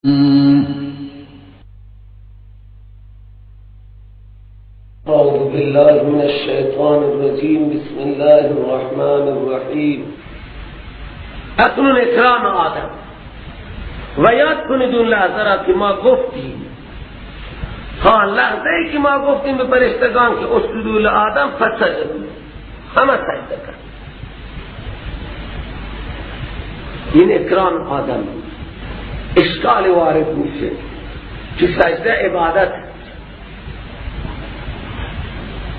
أعوذ بالله من الشيطان الرجيم بسم الله الرحمن الرحیم. اکنون اکرام آدم و یاد کنید اون لحظه را که ما گفتیم، لحظه ای که ما گفتیم به فرشتگان که اسجدوا لآدم فسجدوا، همه سجده کرد. این اکرام آدم بود. اشکال وارد میشه که سجده عبادت،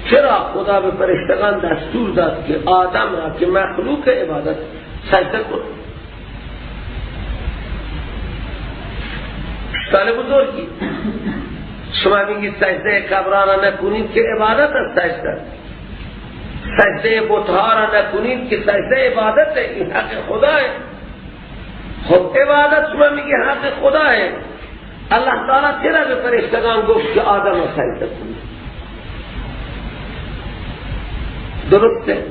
چرا خدا به فرشتگان دستور داد که آدم را که مخلوق عبادت سجده کن؟ اشکال بزرگی. شما میگید سجده قبران را نکنید که عبادت است، سجده بتها را نکنید که سجده عبادت است، این حق خداه. خب عبادت شما میگی حق خداه، الله تعالی چرا به فرشتگان گفت که آدم را سجده کنید؟ درسته؟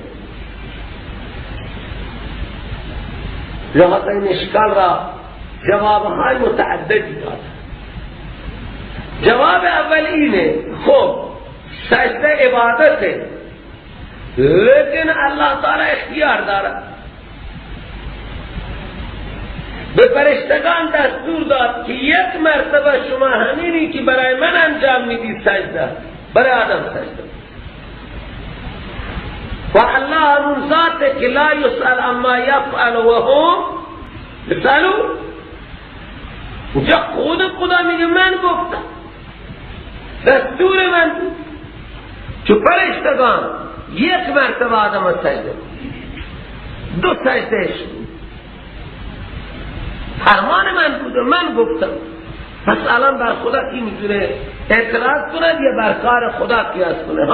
لحاظ این اشکال را جوابهای متعددی داد. جواب اول اینه، خب سجده عبادته، لیکن الله تعالی اختیار دارد. به فرشتگان دستور داد که یک مرتبه شما همینی که برای من انجام میدید سجده، برای آدم سجده. و الله همون ذاته که لا یسأل اما یفعل و هم یسألون. اونجا خدا میگه من گفتم، دستور من بود که فرشتگان یک مرتبه آدم سجده، دو سجدهش بود، فرمان من بود و من گفتم. پس الان بر خدا کی میتونه اعتراض کند یا بر کار خدا قیاس کنه؟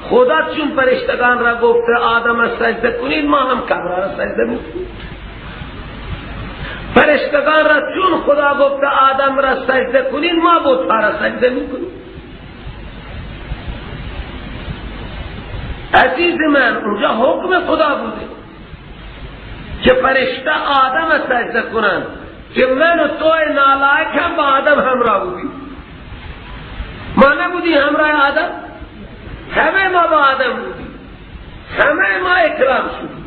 خدا چون فرشتگان را گفته آدم را سجده کنید، ما هم قبر را سجده میکنیم. فرشتگان را چون خدا گفته آدم را سجده کنید، ما بتها را سجده میکنیم. عزیز من، اونجا حکم خدا بوده که فرشته آدم را سجده کنند، که من و تو نالایک هم با آدم همراه بودیم. ما نبودی همراه آدم؟ همه ما با آدم بودیم، همه ما اکرام شدیم.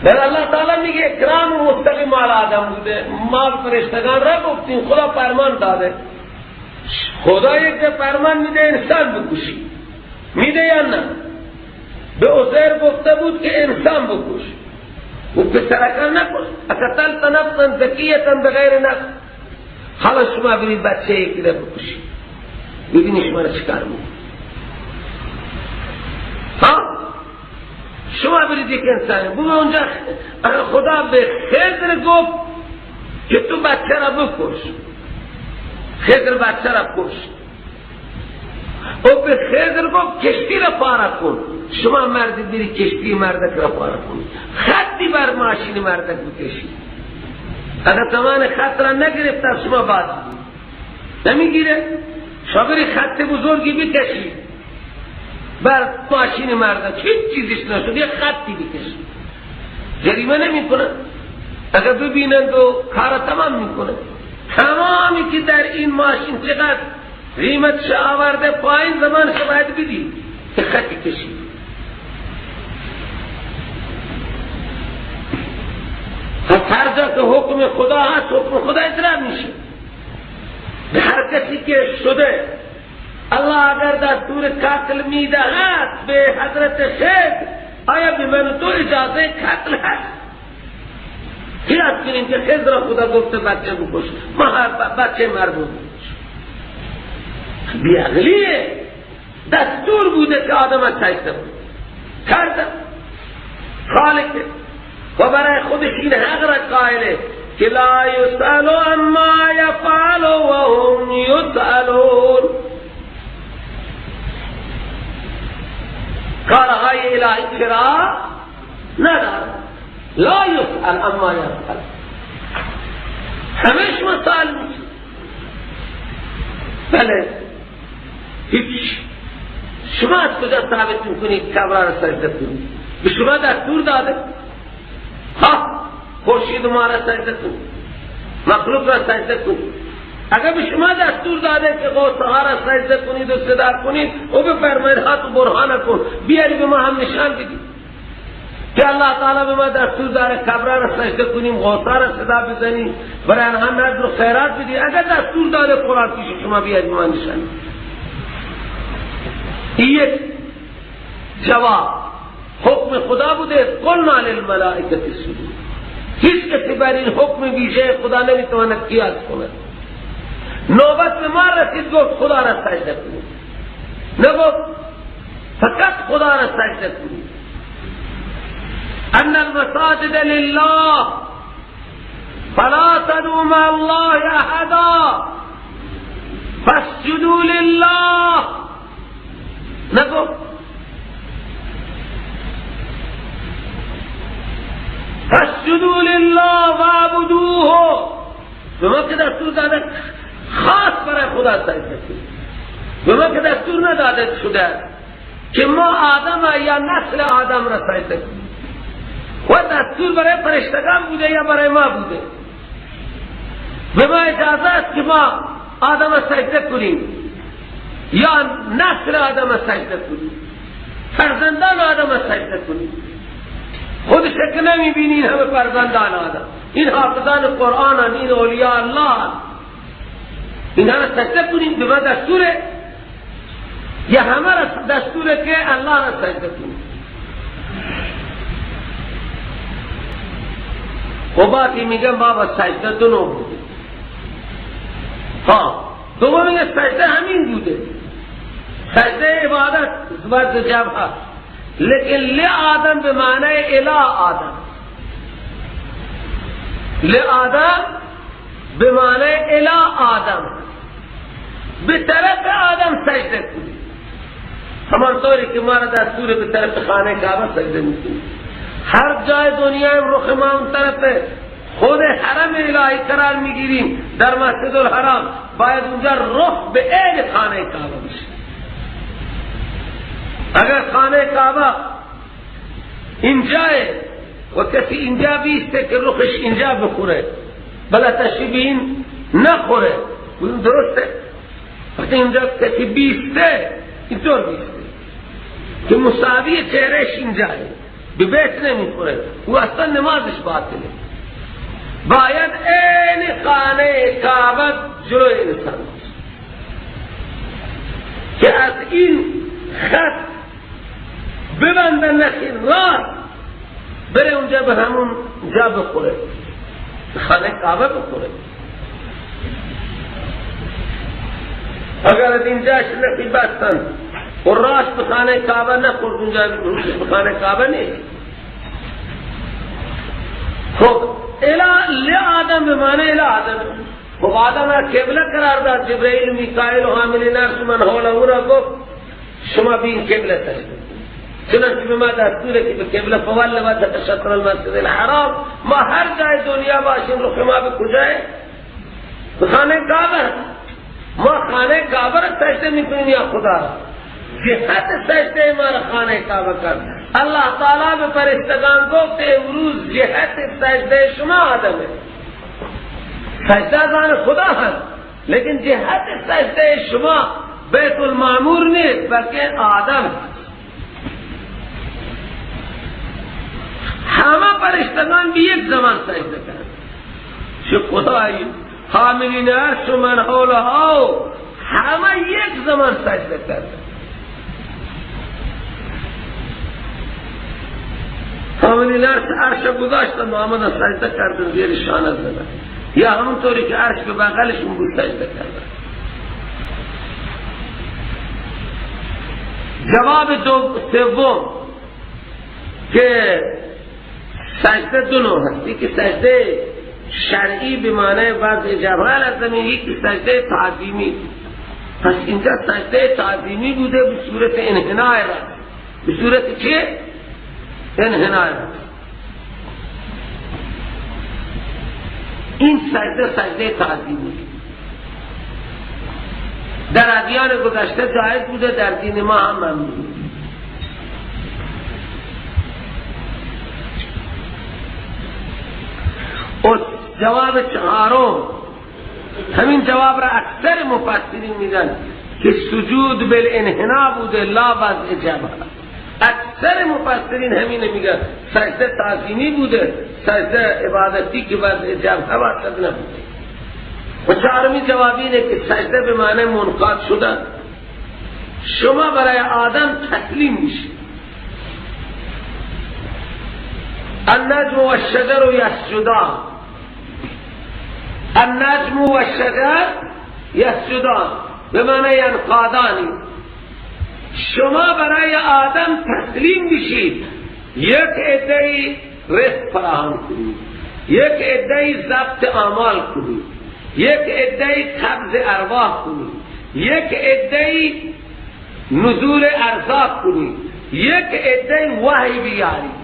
در الله تعالی میگه اکرام و مستقیم علی آدم بوده. ما فرشتگان را گفتیم، خدا فرمان داده. خدا یک فرمان میده انسان بکشی، میده یا نه؟ به عزیر گفته بود که انسان بکش، و پسرکان نکش. اقتلت نفسا زکیتا بغیر نفس. حالا شما برید بچه یکی را بکشید، ببینی شما را چکار میکنه. شما برید یک انسانی بگو اونجا خدا به خضر گفت که تو بچه را بکش، خضر بچه را کش. او به خضر گفت کشتی را پاره کن. شما مردی بری کشتی مردک را پاره کن، خطی بر ماشین مردک بکشید. اگر زمان خط را نگرفت شما بعد نمیگیره، شما بری خط بزرگی بکشید بر ماشین مردک، هیچ چیزش نشد، یک خطی بکشید، جریمه نمی کنه. اگر ببینند و کار تمام می کنه. تمامی که در این ماشین چقدر قیمتش آورده پایین، زمانش باید بدید که خطی کشید. هر جا که حکم خدا هست، حکم خدا اجرا میشه. به هر کسی که شده الله اگر دستور قتل میدهد به حضرت خضر، آیا به من تو اجازه قتل هست؟ قیاس کنیم که خضر خدا گفته بچه بکش، ما هر بچه مردم بکش. بیعقلیه. دستور بوده که آدم از سجده بود، کردم. خالقه و برای خودش این حق را قائله که لا یسأل اما یفعل و هم یسألون. کارهای الهی چرا نداره؟ لا یسأل اما یفعل، همش مسائل میشه. بله، هیچ. شما از کجا ثابت میکنید قبر را سجده کنید؟ به شما دستور داده؟ خورشید ما را سجده کنید، مخلوق را سجده کنید. اگر به شما دستور داده که غوثها را سجده کنید و صدا کنید او بفرمایید هات و برهانه کن بیاری به ما هم نشان بدید که الله تعالی به ما دستور داره قبرها را سجده کنیم غوثها را صدا بزنیم برای آنها نذر و خیرات بدید. اگر دستور داده قرآن پیش شما بیاری به ما نشان بدید. یک جواب حکم خدا بوده قلنا للملائکه اسجدوا. هیچ کسی بر این حکم ویژه خدا نمیتواند قیاس کند. نوبت به ما رسید گفت خدا را سجده کنید، نگفت فقط خدا را سجده کنید. ان المساجد لله فلا تدعوا مع الله احدا فاسجدوا لله. نگفت فاسجدوا لله واعبدوه. به ما که دستور داده خاص برای خدا سجده کنید. به ما که دستور نداده شده که ما آدم یا نسل آدم را سجده کنیم. و دستور برای فرشتگان بوده یا برای ما بوده. به ما اجازه است که ما آدم را سجده کنیم یا نسل آدم را سجده کنیم، فرزندان آدم را سجده کنیم. خودش که نمیبینین همه فرزندان آدم، این حافظان قرآن، این اولیاء الله، اینها را سجده کنیم. به ما دستوره یا همه را دستوره که الله را سجده کنیم. و باقی میگن بابا سجده دو نوع بوده. دوم میگه سجده همین بوده، سجده عبادت زبرد جبهه، لیکن لی آدم به معنی الی آدم، لی آدم به معنی الی آدم، به طرف آدم سجده کنید. همانطوری که ما را دستور به طرف خانه کعبه سجده میکنید. هر جای دنیا رخ ما اون طرفه، خود حرم الهی قرار میگیریم در مسجد الحرام، باید اونجا رخ به عین خانه کعبه بشه. اگر خانه کعبه اینجای و کسی اینجا بیسته که رخش اینجا بخوره بلا تشبین نخوره، اون درسته. وقتی اینجا کسی بیسته اینطور بیسته که مساوی چهرهش اینجای به بیت نمیخوره، او اصلا نمازش باطله. باید این خانه کعبه جلوی انسان باشه که از این خط ببندن نخیر راست بره اونجا به همون جا بخوره، خانه کعبه بخوره. اگر از اینجاش نخی بستن و راست به خانه کعبه نخورد اونجا به خانه کعبه نیست. خب لی آدم به معنی الی آدم. خب آدم را قبله قرار داد. جبرائیل میکائیل و حاملین عرش من حوله را گفت شما به این قبله سجده. چنانچه به ما دستوره که به قبله فول وجهک شطر المسجد الحرام. ما هر جای دنیا باشیم رخ ما به کجای؟ به خانه کعبه. ما خانه کعبه را سجده میکنیم یا خدا را؟ جهت سجده ما را خانه کعبه کرد. الله تعالی به فرشتگان گفت امروز جهت سجده شما آدمه. سجده آن خدا هست لیکن جهت سجده شما بیت المعمور نیست بلکه آدم. همه فرشتگان به یک زمان سجده کرد. چه خدایی حاملین عرش و من حولها همه یک زمان سجده کرد. حاملین عرش گذاشتن و آمدن سجده کردن زیر شانه زدن، یا همونطوری که عرش به بغلشون بود سجده کردن. جواب سوم که سجده دو نوع هست. یکی سجده شرعی به معنی وضع جبهه لازمه، یکی سجده تعظیمی. پس اینجا سجده تعظیمی بوده به صورت انحنای را. به صورت چه؟ انحنای را. این سجده تعظیمی در ادیان گذشته جایز بوده، در دین ما هم ممنوع. جواب چهارم، همین جواب را اکثر مفسرین میگن که سجود بالانحناء بوده لا وضع جبهه. اکثر مفسرین همین میگن سجده تعظیمی بوده، سجده عبادتی که وضع جبهه واسط نبوده. و چهارمی جواب اینه که سجده به معنی منقاد شدن. شما برای آدم تسلیم میشید. النجم و الشجر یسجدان، النجم و الشجر یسجدان به معنی ینقادانی. شما برای آدم تسلیم بشید، یک عده‌ای رزق فراهم کنید، یک عده‌ای ضبط اعمال کنید، یک عده‌ای قبض ارواح کنید، یک عده‌ای نزول ارزاق کنید، یک عده‌ای وحی بیارید.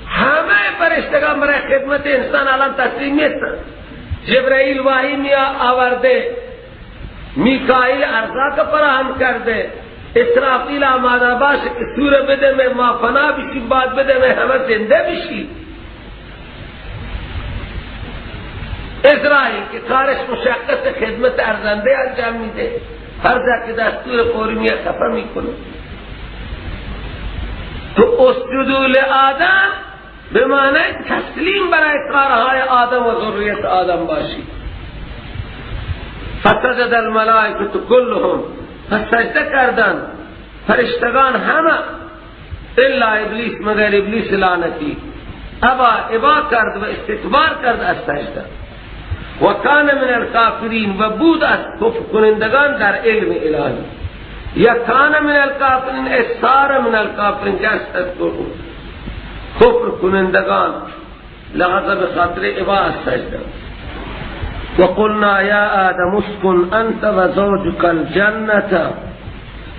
همه فرشتگان برای خدمت انسان الان تسلیم نیستند. جبرائیل وحی می آورده، میکائیل ارزاق فراهم کرده، اسرافیل آماده باشه که سوره بده میں ما فنا بشی، بعد بده میں همه زنده بشی. اسرائیل که کارش مشقت خدمت ارزنده انجام میده، هر جا که دستور فوری میاد خفه میکنه. تو اسجدوا لآدم به معنی تسلیم برای کارهای آدم و ذریت آدم باشی. فسجد الملائکه کلهم، پس سجده کردن فرشتگان همه الا ابلیس، مگر ابلیس لعنتی ابا کرد و استکبار کرد از سجده. و کان من الکافرین، و بود از کفر کنندگان در علم الهی. یا کان من الکافرین استار من الکافرین، که کفر کنندگان لحظه بخاطر ابا از سجده. وقلنا يا آدم اسكن أنت وزوجك الجنة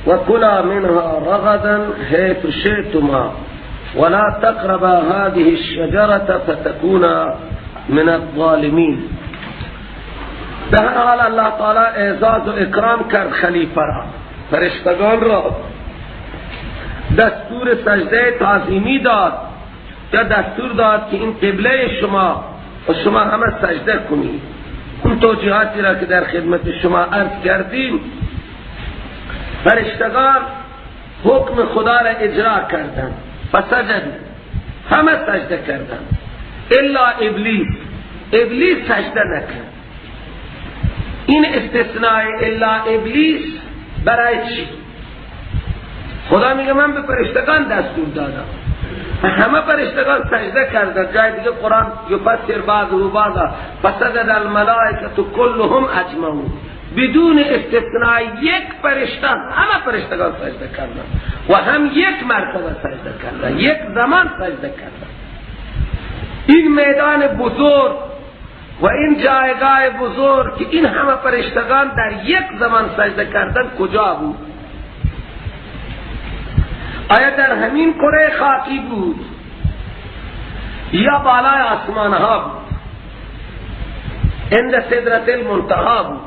وكلا منها رغدا حيث شئتما ولا تقربا هذه الشجرة فتكونا من الظالمين. به هر حال الله تعالی اعزاز و اکرام کرد خلیفه را، فرشتگان را دستور سجده تعظیمی داد، یا دستور داد که این قبله شما و شما همه سجده کنید. اون توجیهاتی را که در خدمت شما عرض کردیم، فرشتگان حکم خدا را اجرا کردند، فسجد، همه سجده کردند الا ابلیس. ابلیس سجده نکرد. این استثناء الا ابلیس برای چی؟ خدا میگه من به فرشتگان دستور دادم، همه فرشتگان سجده کردند. جای دیگه قرآن یفسر بعضه بعضا فسجد الملائکه کلهم اجمعون، بدون استثناء یک فرشته همه فرشتگان سجده کردند و هم یک مرتبه سجده کردند، یک زمان سجده کردند. این میدان بزرگ و این جایگاه بزرگ که این همه فرشتگان در یک زمان سجده کردند کجا بود؟ آیا در همین کره خاکی بود یا بالای آسمان ها بود؟ عند سدرت المنتهی بود؟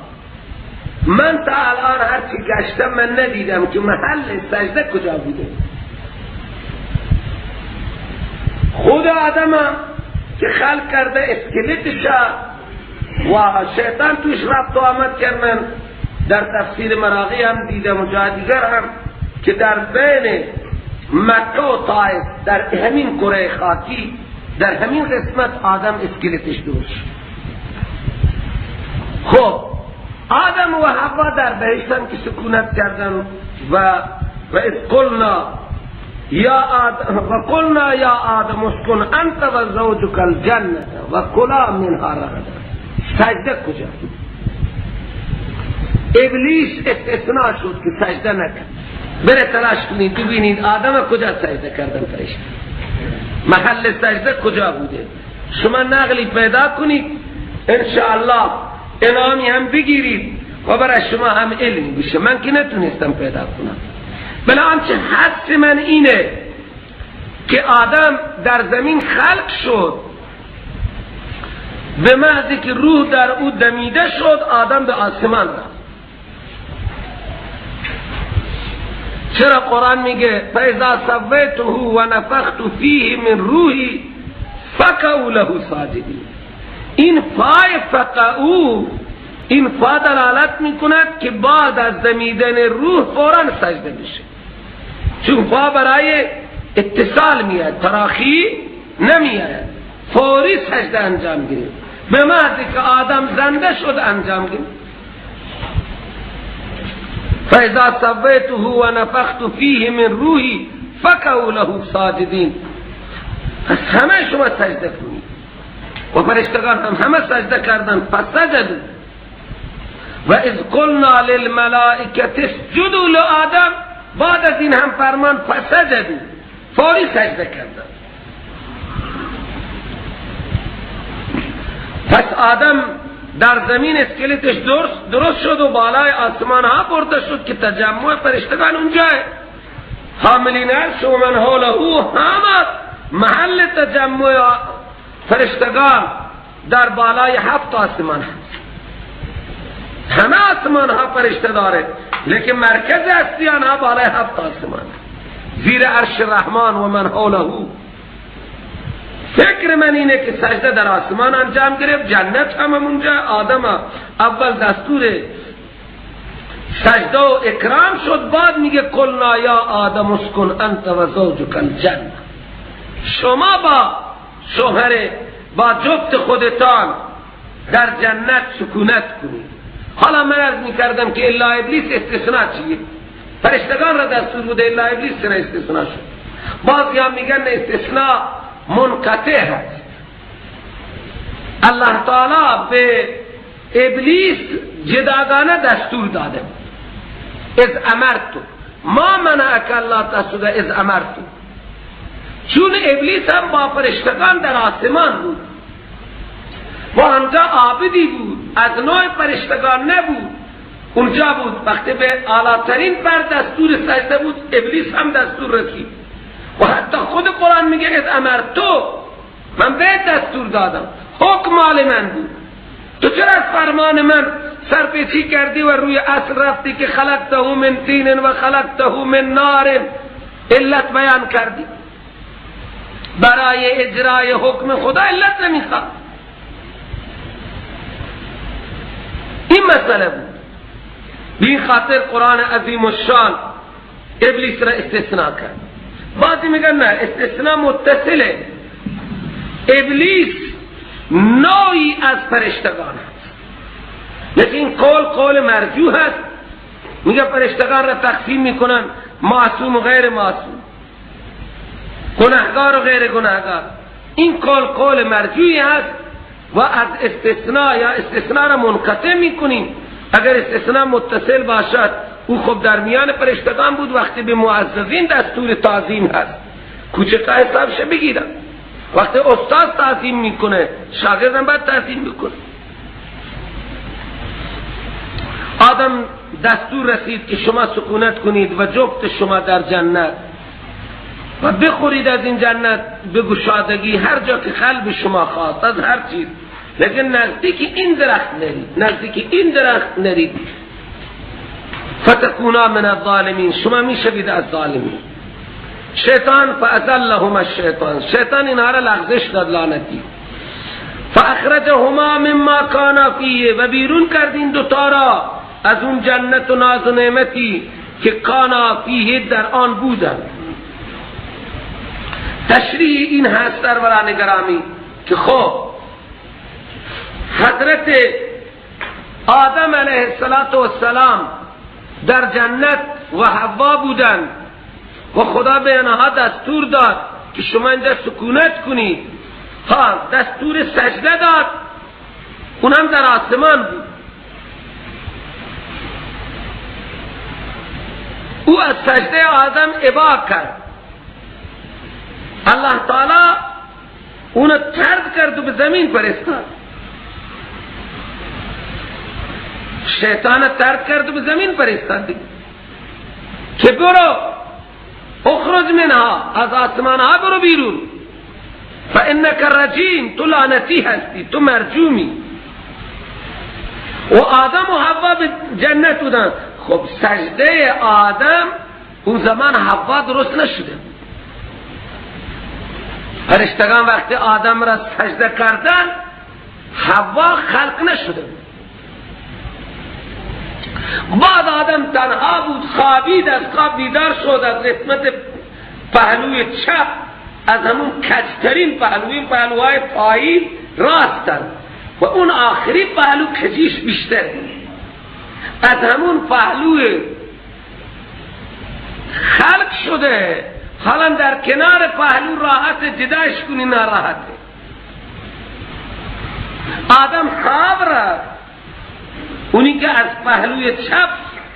من تا الان هرچی گشتم من ندیدم که محل سجده کجا بوده. خود آدم که خلق کرده اسکلتش و شیطان توش رفت و آمد کردن، در تفسیر مراغی هم دیدم و جای دیگر هم که در بین مکه و طائف در همین کره خاکی در همین قسمت آدم اسکلتش دوش. خب آدم و حوا در بهشتن که سکونت کردن و اذ قلنا یا آدم اسکن انت و زوجک الجنة و کلا منها رغدا. سجده کجا؟ ابلیس استثناء شد که سجده نکرد. بره تلاش کنید ببینید آدم کجا سجده کردن فرشته، محل سجده کجا بوده. شما نقلی پیدا کنید انشاءالله انعامی هم بگیرید و برای شما هم علمی بشه. من که نتونستم پیدا کنم. بنابراین حس من اینه که آدم در زمین خلق شد، به محضی که روح در او دمیده شد آدم به آسمان رفت. چرا قرآن میگه فاذا سویته و نفخت فیه من روحی فقعوا له ساجدین؟ این فای فقعو، این فا دلالت میکند که بعد از دمیدن روح فوراً سجده بشه، چون فا برای اتصال میاد، تراخی نمیاد، فوری سجده انجام گیره. به محضی که آدم زنده شد انجام گیره. فاذا سویته و نفخت فیه من روحی فقعوا له ساجدین. پس همه شما سجده کنید و فرشتگان هم همه سجده کردن. فسجدوا و اذ قلنا للملائکه اسجدوا لآدم، بعد از این هم فرمان فسجدوا، فوری سجده کردن. پس آدم در زمین اسکلتش درست شد و بالای آسمان ها برده شد که تجمع فرشتگان اونجاه. حاملین عرش و من حوله همه محل تجمع فرشتگان در بالای 7 آسمان هست. همه آسمان ها فرشته داره، لیکن مرکز هستی آنها بالای 7 آسمان، زیر عرش رحمان و من حوله. فکر من اینه که سجده در آسمان انجام گرفت، جنت هم اونجا. آدم اول دستور سجده و اکرام شد، بعد میگه قلنا یا آدم اسکن انت و زوجک الجنه، شما با شوهر با جفت خودتان در جنت سکونت کنید. حالا من عرض میکردم که الا ابلیس استثناء چیه؟ فرشتگان را دستور بوده، الا ابلیس چرا استثناء شد؟ بعضی هم میگن استثناء منقطع هست. الله تعالی به ابلیس جداگانه دستور داده از امرتو ما منعک الله تسجد از امرتو، چون ابلیس هم با فرشتگان در آسمان بود و آنجا عابدی بود، از نوع فرشتگان نبود، اونجا بود. وقتی به اعلی‌ترین پر دستور سجده بود، ابلیس هم دستور رسید. و حتی خود قرآن میگه از امرتو، من به دستور دادم، حکم مال من بود، تو چرا از فرمان من سرپیچی کردی و روی اصل رفتی که خلقته من طین و خلقته من نار علت بیان کردی؟ برای اجرای حکم خدا علت نمیخواد. این مسئله بود. به این خاطر قرآن عظیم الشان ابلیس را استثناء کرد. بعضی میگن نه، استثناء متصله. ابلیس نوعی از فرشتگان هست، لیکن قول مرجوح هست. میگه فرشتگان را تقسیم میکنن معصوم و غیر معصوم، گناهگار و غیر گناهگار. این قول مرجوحی هست و از استثناء یا استثناء را منقطع میکنیم. اگر استثناء متصل باشد او خب در میان فرشتگان بود، وقتی به معززین دستور تعظیم هست کوچکا حسابش بگیرن. وقتی استاد تعظیم میکنه شاگردم باید تعظیم میکنه. آدم دستور رسید که شما سکونت کنید و جفت شما در جنت و بخورید از این جنت به گشادگی هر جا که قلب شما خواست از هر چیز، لیکن نزدیک این درخت نرید، نزدیک این درخت نرید. فتکونا من الظالمین، شما میشوید از ظالمین. شیطان فازلهم الشیطان، شیطان اینها را لغزش داد لعنتی. فاخرجهما مما کانا فیه، و بیرون کرد این دوتا را از اون جنت و ناز و نعمتی که کانا فیه در آن بودند. تشریح این هست در بران گرامی که خب حضرت آدم علیه السلام در جنت و حوا بودند و خدا به آنها دستور داد که شما اینجا سکونت کنید. ها دستور سجده داد، اونم در آسمان بود. او از سجده آدم ابا کرد، الله تعالی اونو طرد کرد و به زمین فرستاد. شیطان طرد کرد و به زمین فرستاد که برو اخرج منها، از آسمان ها برو بیرون، فانک رجیم، تو لعنتی هستی، تو مرجومی. و آدم و حوا به جنت بودن. خب سجده آدم اون زمان حوا درست نشده. فرشتگان وقتی آدم را سجده کردن حوا خلق نشده بود. بعد آدم تنها بود، خوابید، از خواب بیدار شد، از قسمت پهلوی چپ، از همون کجترین پهلوی، پهلوهای پایی راستن و اون آخری پهلو کجیش بیشتر، از همون پهلوی خلق شده. حالا در کنار پهلو راحت، جداش کنی ناراحته. آدم خواب رفت، اونی که از پهلوی چپ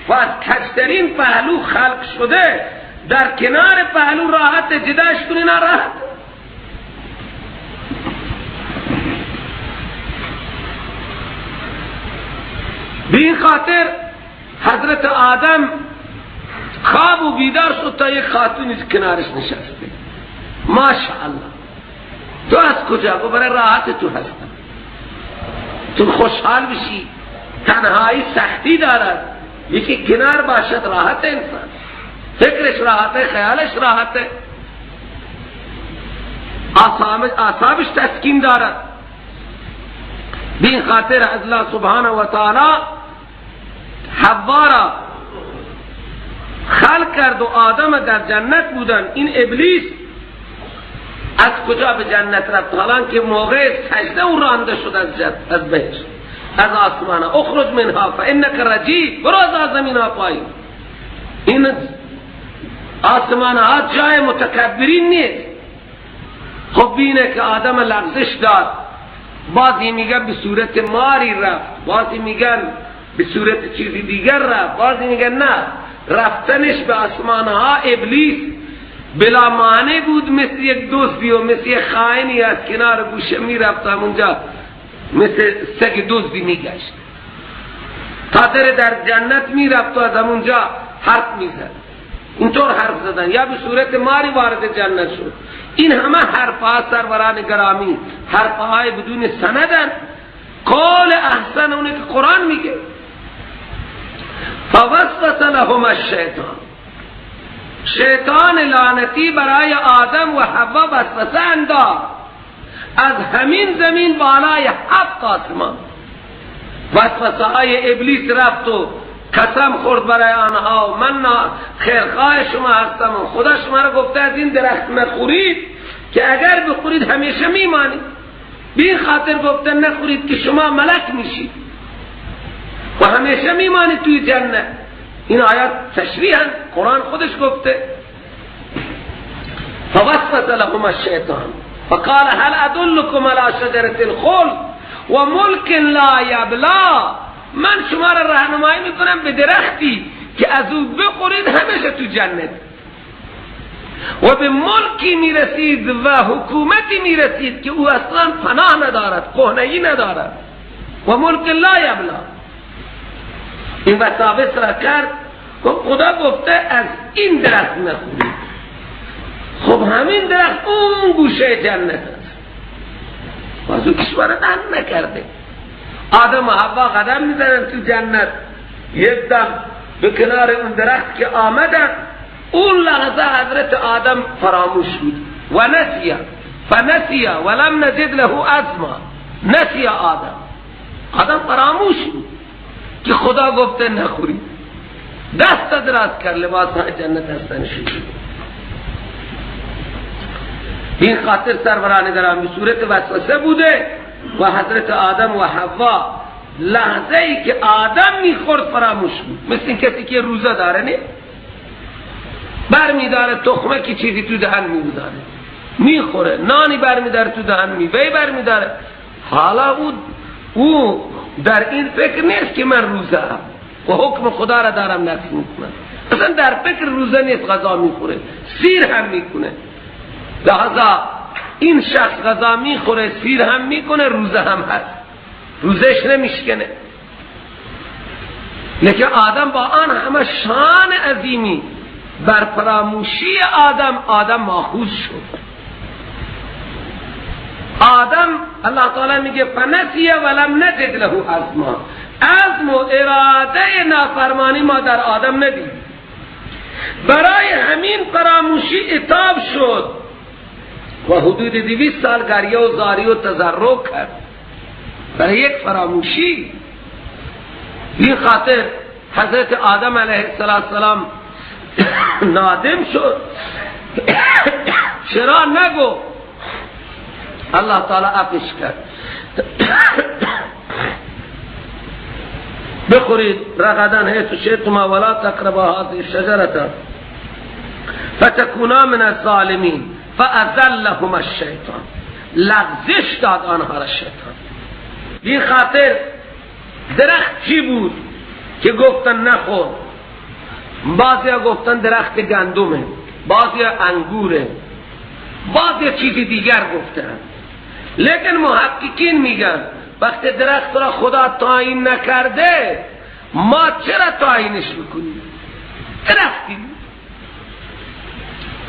و از کجترین پهلو خلق شده در کنار پهلو راحت، جداش کنی ناراحت. به این خاطر حضرت آدم خواب و بیدار شد تا یک خاتونی کنارش نشسته. ماشاءالله تو از کجا؟ و برای راحت تو هستم، تو خوشحال بشی. تنهایی سختی دارد، یکی کنار باشد راحت انسان، فکرش راحته، خیالش راحته، اعصابش تسکین دارد. به این خاطر الله سبحانه و تعالی حوا را خلق کرد و آدم در جنت بودن. این ابلیس از کجا به جنت رفت؟ حالا که موقع سجده او رانده شد از بهشت، از آسمان. اخرج منها فانک رجیم، برو از زمین ها پایین. این آسمان ها جای متکبرین نیست. خب بینه که آدم لغزش داد، بعضی میگن به صورت ماری رفت، بعضی میگن به صورت چیزی دیگر رفت، بعضی میگن نه، رفتنش به آسمان ها ابلیس بلا معنی بود، مثل یک دزدی و مثل یک خائنی از کنار گوشه میرفت همونجا مثل سگ دزدی میگشت، تا در جنت میرفت و از همونجا حرف میزد. اینطور حرف زدن، یا به صورت ماری وارد جنت شد. این همه حرفها سروران گرامی، حرفهای بدون سندن. قول احسن اونه که قرآن میگه فوسوس لهم الشیطان، شیطان لعنتی برای آدم و حوا وسوسه انداخت از همین زمین بالای 7 آسمان. وسوسه های ابلیس رفت و قسم خورد برای آنها و من خیرخواه شما هستم و خدا شما را گفته از این درخت نخورید که اگر بخورید همیشه میمانید. به این خاطر گفته نخورید که شما ملک میشید و همیشه میمانید توی جنت. این آیات تشریحاً قرآن خودش گفته. فوسوس لهم الشیطان فقال هل ادلکم علی شجرة الخلد و ملک لا یبلی، من شما را راهنمایی میکنم به درختی که از او بخورید همیشه تو جنت و به ملکی میرسید و حکومتی میرسید که او اصلا پناه ندارد، کهنگی ندارد. و ملک لا یبلی، این وساوس را کرد و خدا گفته از این درخت نخورید. خب همین درخت اون گوشه جنت است، بازو کشور دن نکرده. آدم و حوا قدم میزنن تو جنت، یک دم به کنار اون درخت که آمدن، اون لحظه حضرت آدم فراموش بود و نسیه فنسیه ولم نزد له عزما. نسیه آدم فراموش بود که خدا گفته نخورید. دست دراز کرد، لباس های جنت هستن شد. این خاطر سروران گرامی صورت وسوسه بوده و حضرت آدم و حوا لحظه ای که آدم میخورد فراموش بود. مثل این کسی که روزه داره نه، بر میداره تخمه که چیزی تو دهن میگذاره میخوره، نانی بر میداره تو دهن میوهی بر میداره. حالا او در این فکر نیست که من روزه هم و حکم خدا را دارم نقض میکنم، اصلا در فکر روزه نیست، غذا میخوره، سیر هم میکنه. لحظه این شخص غذا میخوره، سیر هم میکنه، روزه هم هست، روزش نمیشکنه. لیکن آدم با آن همه شان عظیمی بر فراموشی آدم ماخوذ شد. آدم الله تعالی میگه فنسیه ولم نجد له عزما، عزم و اراده نافرمانی ما در آدم ندید، برای همین فراموشی عتاب شد و حدود 200 سال گریه و زاری و تضرع کرد. برای یک فراموشی. این خاطر حضرت آدم علیه السلام نادم شد. چرا نگو؟ الله تعالی عفوش کرد. بخورید رغدا حیث شئتما ولا تقربا هذه الشجرة فتكونا من الظالمین فأذلهما الشیطان. لغزش داد آنها را شیطان. این خاطر درخت چی بود که گفتن نخور؟ بعضیا گفتن درخت گندمه، بعضیا انگوره، بعضیا چیز دیگر گفتن. لیکن محققین میگن وقتی درخت را خدا تعیین نکرده ما چرا تعیینش میکنیم؟ درختی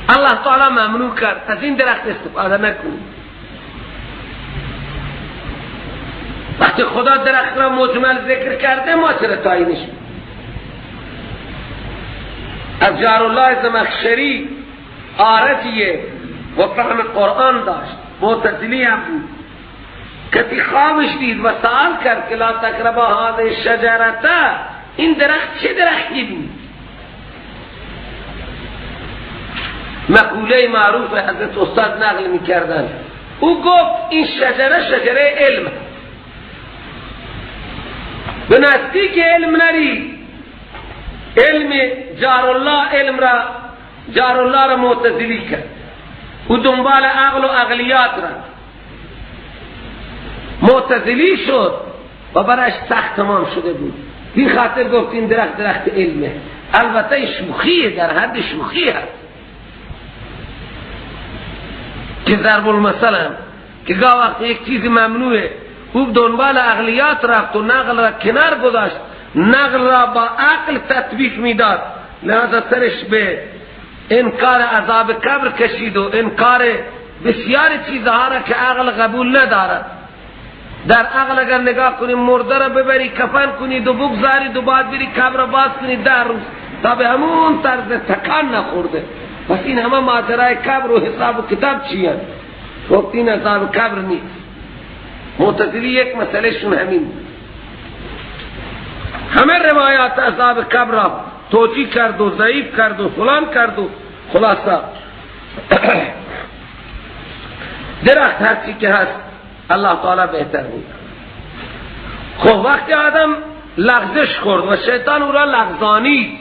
الله تعالی ممنوع کرد از این درخت استفاده نکنیم. وقتی خدا درخت را مجمل ذکر کرده ما چرا تعیینش میکنیم؟ از جارالله زمخشری عارضیه و فهم قرآن داشت، معتزلی هم بود. کسی خوابش دید و سوال کرد که لا تقربا هذه الشجرة، این درخت چه درختی بود؟ مقوله معروف حضرت استاد نقل میکردن، او گفت این شجره علم، به نزدیک علم نری. علم جارالله را معتزلی کرد، او دنبال عقل و عقلیات را معتزلی شد و برایش سخت تمام شده بود. این خاطر گفت این درخت علمه. البته شوخیه، در حد شوخی هست که ضرب المثل هم که گاه وقت یک چیز ممنوعه او دنبال عقلیات رفت و نقل را کنار گذاشت، نقل را با عقل تطبیق میداد، لذا سرش به انکار عذاب قبر کشید و انکار بسیار چیزها را که عقل قبول ندارد. در عقل اگر نگاه کنی مرده را ببری کفن کنید و بگذارید و بعد بری قبر را باز کنید 10 روز تا به همون طرز تکان نخورده. پس این همه ماجرای قبر و حساب و کتاب چی هست؟ وقت این عذاب قبر نیست. معتزلی یک مسئله شون همین، همه روایات عذاب قبر را توجیه کرد و ضعیف کرد و فلان کرد و خلاصه درخت هرچی که هست الله تعالی بهتر بود. خب وقتی آدم لغزش خورد و شیطان او را لغزانید،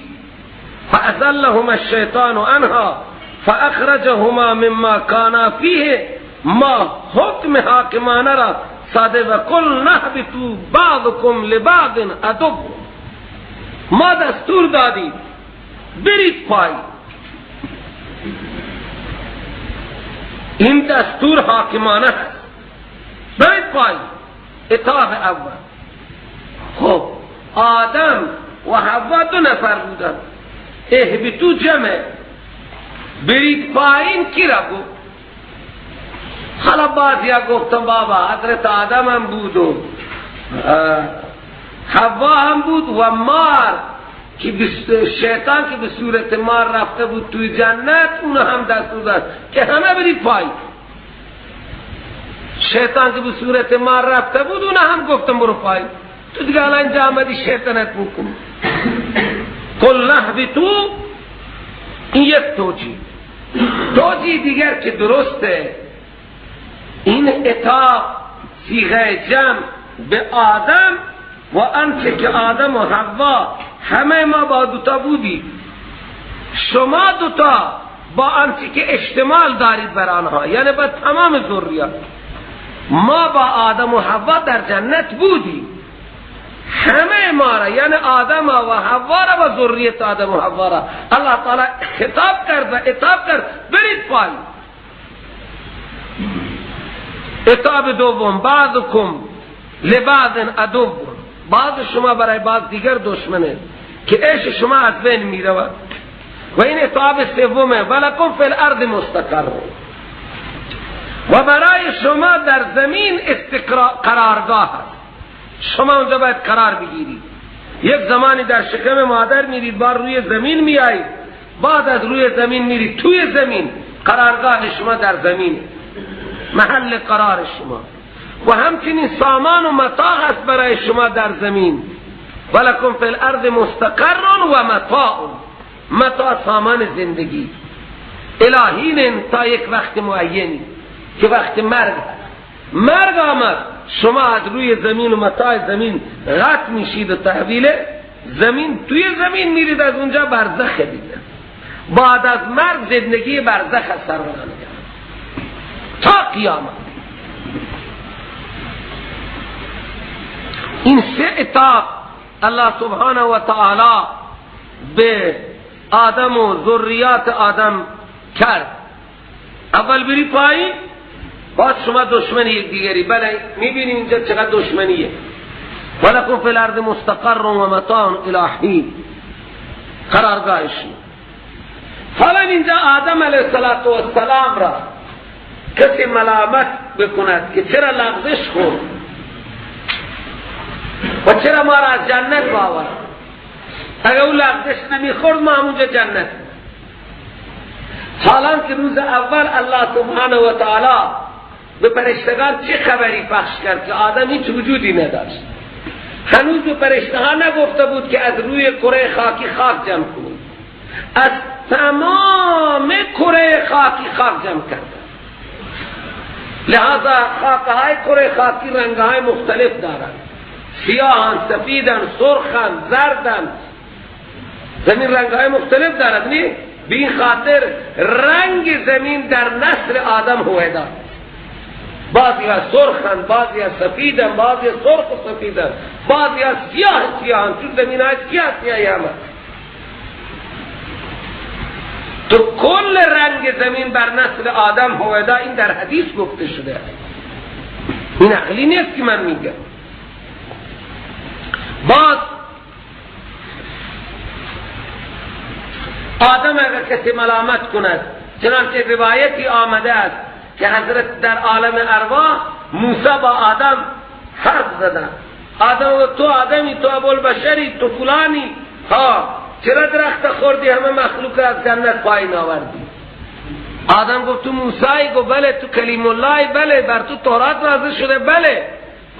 فأزلهما الشیطان عنها فأخرجهما مما كانا فيه، ما حکم حاکمانه را ساده و قل نهبطوا بعضكم لبعض عدو، ما دستور دادیم برید پایین. این دستور حاکمانه است، برید پایین. اتاق اول. خب آدم و حوا 2 نفر بودن، اهبطوا جمع، برید پایین کی را گفت؟ حالا بعضیا گفتم بابا حضرت آدم هم بود و حوا هم بود و مار که شیطان که به صورت مار رفته بود توی جنت اون هم دستور داد که همه برید پایین. شیطان که به صورت مار رفته بود اون هم گفتم برو پایین. تو دیگه الان اینجا آمدی شیطنت میکنی. قل نهبطوا، این یک توجیه دیگر که درسته، این اطاع صیغه جمع به آدم و آنچه که آدم و حوا همه ما با 2 بودیم، شما 2 با آنچه که اشتمال دارید بر آنها، یعنی با تمام ذریات. ما با آدم و حوا در جنت بودیم، همه ما را یعنی آدم و حوا را و ذریت آدم و حوا را الله تعالی خطاب کرد و عتاب کرد برید پایین. عتاب دوم بعضکم لبعض عدو، بعض شما برای بعض دیگر دشمنه که عیش شما از بین می رود. و این عتاب سومه ولکم فی الارض مستقر، و برای شما در زمین قرارگاه هست، شما اونجا باید قرار بگیرید. یک زمانی در شکم مادر میرید، بعد روی زمین میایید، بعد از روی زمین میرید توی زمین. قرارگاه شما در زمین، محل قرار شما. و همچنین سامان و متاع است برای شما در زمین. ولکم فی الارض مستقر و متاع سامان زندگی الهین تا یک وقت معینی که وقت مرگ آمد، شما از روی زمین و متاع زمین قطع میشید و تحویل زمین توی زمین میرید، از اونجا برزخ دیگه. بعد از مرگ زندگی برزخ از سروران تا قیامت. این سه اتاق الله سبحانه و تعالی به آدم و ذریات آدم کرد. اول بری پایین، بعد شما دشمن یک دیگری. بله میبینید اینجا چقدر دشمنیه. ولکم فی الارض مستقر و متاع الی حین، قرارگاهشی. حالا اینجا آدم علیه السلام را کسی ملامت بکند که چرا لغزش خورد و چرا ما را از جنت باور، اگر او لغزش نمیخورد ما همونجا جنت. حالا که روز اول الله سبحانه و تعالی به فرشتگان چه خبری پخش کرد که آدم هیچ وجودی نداشت. هنوز به فرشته ها نگفته بود که از روی کره خاکی خاک جمع کنید، از تمام کره خاکی خاک جمع کرد. لہذا خاکهای کره خاکی رنگهای مختلف دارند، سیاهن، سفیدن، سرخن، زردن. زمین رنگهای مختلف دارد. نی به این خاطر رنگ زمین در نسل آدم هویدا، بعضی ها سرخن، بعضی ها سفیدن، بعضی ها سرخ و سفیدن، بعضی ها سیاهن. چون زمین های سیاهی همه. تو کل رنگ زمین بر نسل آدم هویدا. این در حدیث گفته شده، این عقلی نیست که من میگم. باز آدم اگر کسی ملامت کند، چنانچه روایتی آمده است که حضرت در عالم ارواح موسی با آدم حرف زدن. آدم تو آدمی، تو ابوالبشری، تو فلانی، چرا درخت خوردی همه مخلوق از جنت پایین آوردی؟ آدم گفت تو موسی؟ گفت بله. تو کلیم الله؟ بله. بر تو تورات نازل شده؟ بله.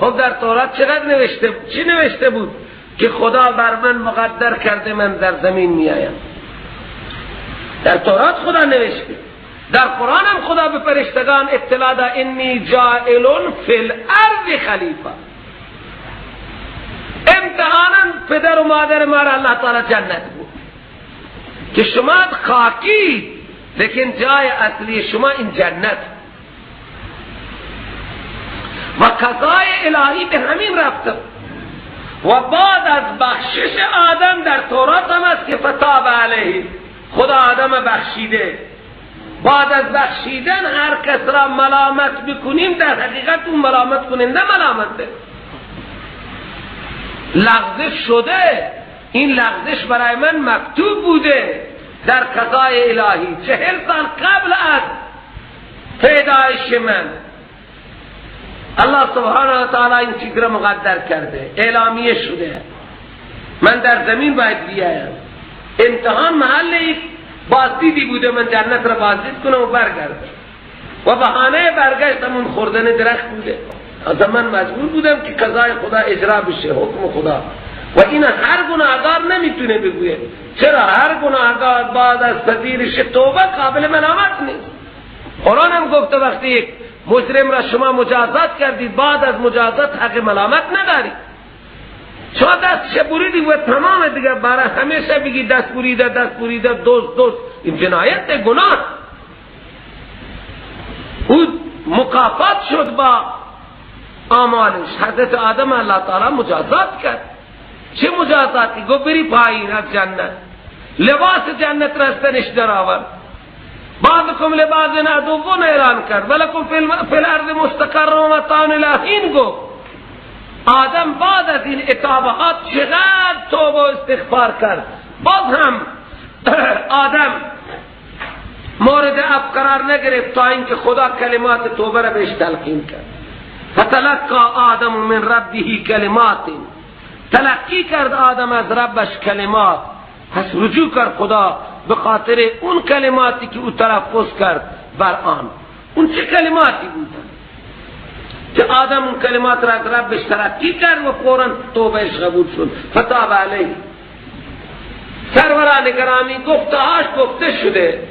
خب در تورات چقدر نوشته؟ چی نوشته بود؟ که خدا بر من مقدر کرده من در زمین میایم. در تورات خدا نوشته. در قرآن هم خدا به فرشتگان اطلاع داد انی جاعل فی الارض خلیفه. امتحانا پدر و مادر ما را الله تعالی جنت بود که شما خاکی، لیکن جای اصلی شما این جنت. و قضای الهی به همین رفته. و بعد از بخشش آدم در تورات هم است که فتاب علیه، خدا آدم بخشیده. بعد از بخشیدن هر کس را ملامت بکنیم، در حقیقت اون ملامت کننده ملامته. لغزش شده، این لغزش برای من مکتوب بوده در قضای الهی 40 سال قبل از پیدایش من. الله سبحانه و تعالی این چیز را مقدر کرده، اعلامیه شده. من در زمین باید بیایم. امتحان محل بازدیدی بوده، من جنت را بازدید کنم و برگردم. و بهانه برگشتم اون خوردن درخت بوده. از من مجبور بودم که قضای خدا اجرا بشه، حکم خدا. و این هر گناهگار نمیتونه بگوید. چرا؟ هر گناهگار بعد از پذیرش توبه قابل ملامت نیست. قرآن هم گفته وقتی یک مجرم را شما مجازات کردید، بعد از مجازات حق ملامت ندارید. شما دست بریدی و تمام دیگه برای همیشه بگی دست بریده، دوست. این جنایت گناه. او مکافات شد با اعمالش. حضرت آدم الله تعالی مجازات کرد. چه مجازاتی؟ گو بری پایین از جنت، لباس جنت را استنش در آورد. بعضکم لباس عدوون اعلان کرد. ولکم فی الارض مستقر و متاع الی حین. گفت آدم بعد از این اتابات چقدر توبه و استغفار کرد. باز هم آدم مورد عفو قرار نگرفت تا اینکه خدا کلمات توبه را بهش تلقین کرد. فتلقى آدم من ربه کلمات. تلقی کرد آدم از ربش کلمات. پس رجوع کرد خدا به خاطر اون کلماتی که او تلفظ کرد بر آن. اون چه کلماتی بودن؟ که آدم اون کلمات را از ربش تلقی کرد و فوراً توبهش قبول شد. فتاب علیه. سروران گرامی گفتهاش گفته شده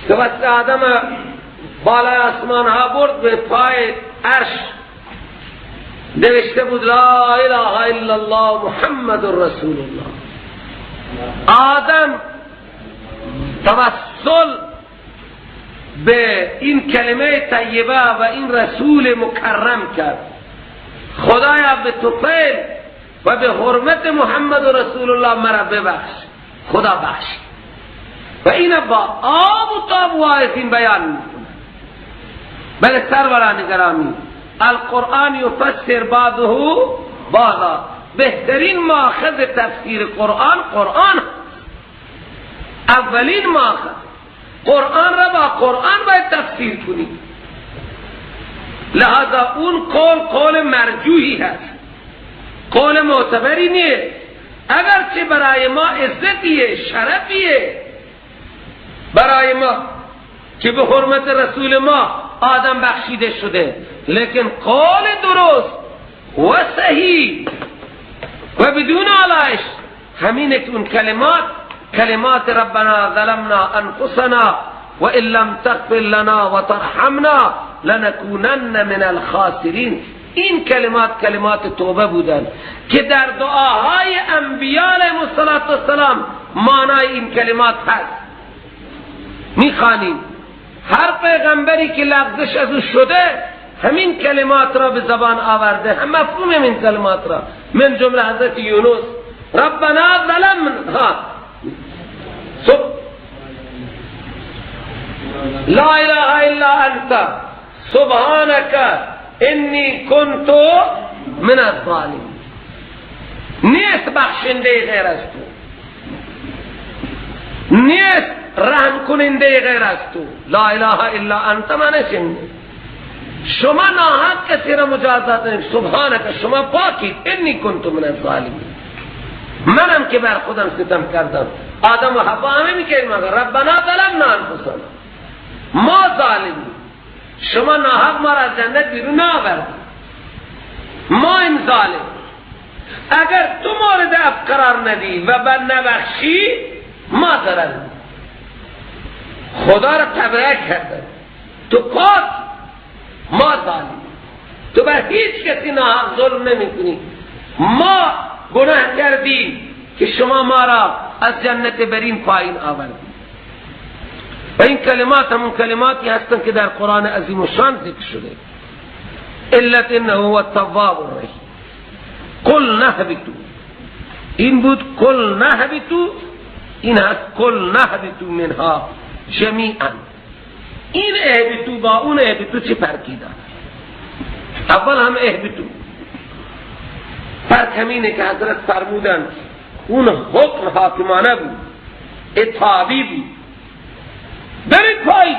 که وقت آدم بالای آسمان ها برد به پای عرش نوشته بود لا اله الا الله محمد رسول الله. آدم توسل به این کلمه طیبه و این رسول مکرم کرد. خدایا به توفیل و به حرمت محمد رسول الله مرا ببخش. خدا بخش. و این با آب و تاب و آیتین بیان میکنه. بله سروران گرامی القرآن یفسر بعضه بعضا. بهترین ماخذ تفسیر قرآن قرآن. اولین ماخذ قرآن را با قرآن باید تفسیر کنی. لہذا اون قول مرجوحی هست، قول معتبری نیست. اگرچه برای ما عزتیه، شرفیه برای ما که به حرمت رسول ما آدم بخشیده شده، لیکن قول درست و صحیح و بدون آلایش همینه که اون کلمات ربنا ظلمنا انفسنا و ان لم تغفر لنا و ترحمنا لنکونن من الخاسرین. این کلمات توبه بودن که در دعاهای انبیاء علیهم السلام معنای این کلمات هست. میخوانیم هر پیغمبری که لغزش از او شده همین کلمات را به زبان آورده، هم مفهوم این کلمات را. من جمله حضرت یونس ربنا ظلمنا لا اله الا انت سبحانك انی کنت من الظالمین. نیست بخشنده غیر از تو، نیست رحم کننده غیر از تو. لا اله الا انت منشنده. شما ناحق کسی را مجازات نمید. سبحانک شما پاکید. انی کنت من الظالمین. منم که بر خودم ستم کردم. آدم و حوا همه میکنیم ربنا ظلمنا انفسنا، ما ظالمیم. شما ناحق ما را از جنت بیرون نآوردید، ما این ظالم. اگر تو مورد عفو قرار ندی و بر نبخشی ما ضرریم. خدا را تبرئه کرده تو پاک، ما ظالم. تو بر هیچ کسی ناحق ظلم نمی کنی. ما گناه کردیم که شما ما را از جنت برین پایین آوردید. و این کلمات همون کلماتی هستند که در قرآن عظیم و شان ذکر شده. علت انه هو التواب الرحیم. قل نهبتو. این بود قل نهبتو، این هست قل نهبتو منها جمیعا. این اهبتو با اون اهبتو چه فرقی داره؟ اول هم اهبتو فرق همینه که حضرت فرمودن اون حکم حاکمانه بود، اتحابی بود. برید پایین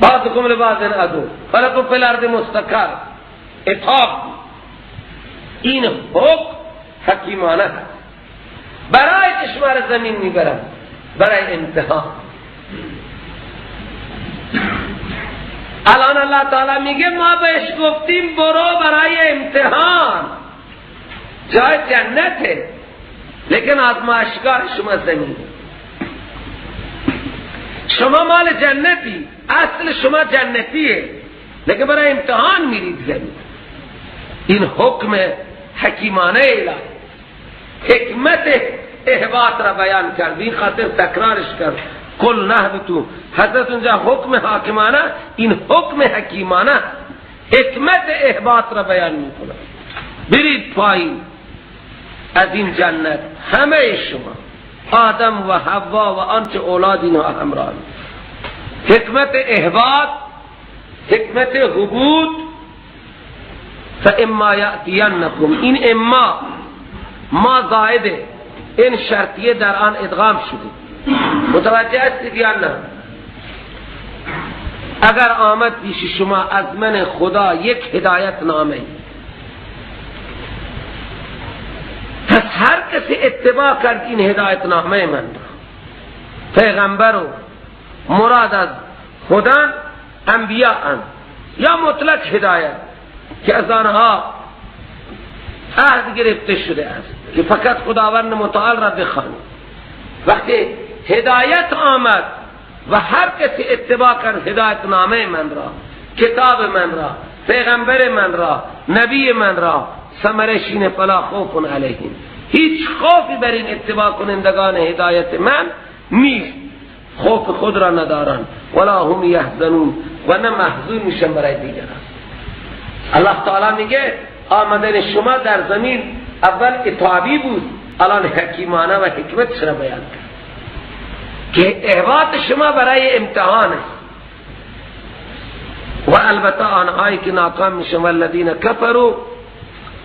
بعضکم لبعض عدو ولکم فی الارض مستقر. اتحاب بود. این حکم حکیمانه هست. برای کشور زمین میبرن، برای امتحان. الان الله تعالی میگه ما بهش گفتیم برو برای امتحان، جای جنته، لیکن آزمایشگاه شما زمین. شما مال جنتی، اصل شما جنتیه، لیکن برای امتحان میرید زمین. این حکم حکیمانه الهی، حکمت احباط را بیان کرد. این خاطر تکرارش کرد قل نهبتو. حضرت اونجا حکم حاکمانه، این حکم حکیمانه، حکمت احباط را بیان میکنه. برید پایین از این جنت همه شما، آدم و حوا و آنچه اولاد اینها همراه. حکمت احباط، حکمت حبوط. فاما یأتینکم، این اما ما زائده، این شرطیه در آن ادغام شده. متوجه هستید یا نه؟ اگر آمد پیش شما از من خدا یک هدایت نامه، پس هر کسی اتباع کرد این هدایت نامه من را. پیغمبر و مراد از خدا انبیاء اند، یا مطلق هدایت که از آنها عهد گرفته شده است که فقط خداوند متعال را بخوانید. وقتی هدایت آمد و هر کسی اتباع کرد هدایت نامه من را، کتاب من را، پیغمبر من را، نبی من را، ثمرش اینه فلا خوف علیهم، هیچ خوفی بر این اتباع کنندگان هدایت من نیست، خوف خود را ندارن، ولا هم یحزنون، و نه محزون میشن برای دیگران. الله تعالی میگه آمدن شما در زمین اول اتابی بود، الان حکیمانه و حکمت را بیان کرد که احباط شما برای امتحان است. و البته آنهایی که ناکام میشن والذین کفروا،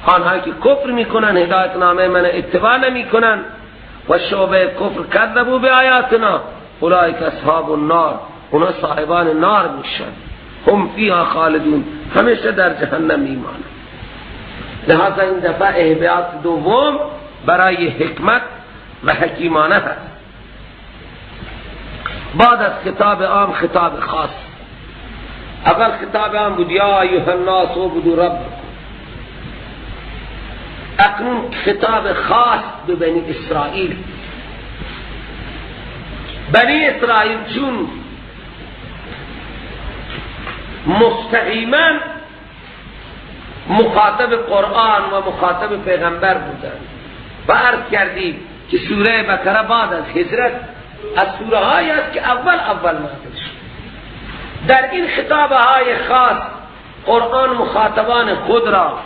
آنهایی که کفر میکنن هدایت نامه من اتباع نمیکنن و شعبه کفر کذبوا بآیاتنا اولئک اصحاب النار، اونا صاحبان نار میشن، هم فیها خالدون، همیشه در جهنم میمانند. لذا این دفعه احباط دوم برای حکمت و حکیمانه هست. بعد از خطاب عام خطاب خاص. اول خطاب عام بود یا ایها الناس اعبدوا ربکم. اکنون خطاب خاص به بنی اسرائیل. بنی اسرائیل چون مستقیما مخاطب قرآن و مخاطب پیغمبر بودند و عرض کردیم که سوره بقره بعد از هجرت از سوره هایی است که اول نازل شد. در این خطاب های خاص قرآن مخاطبان خود را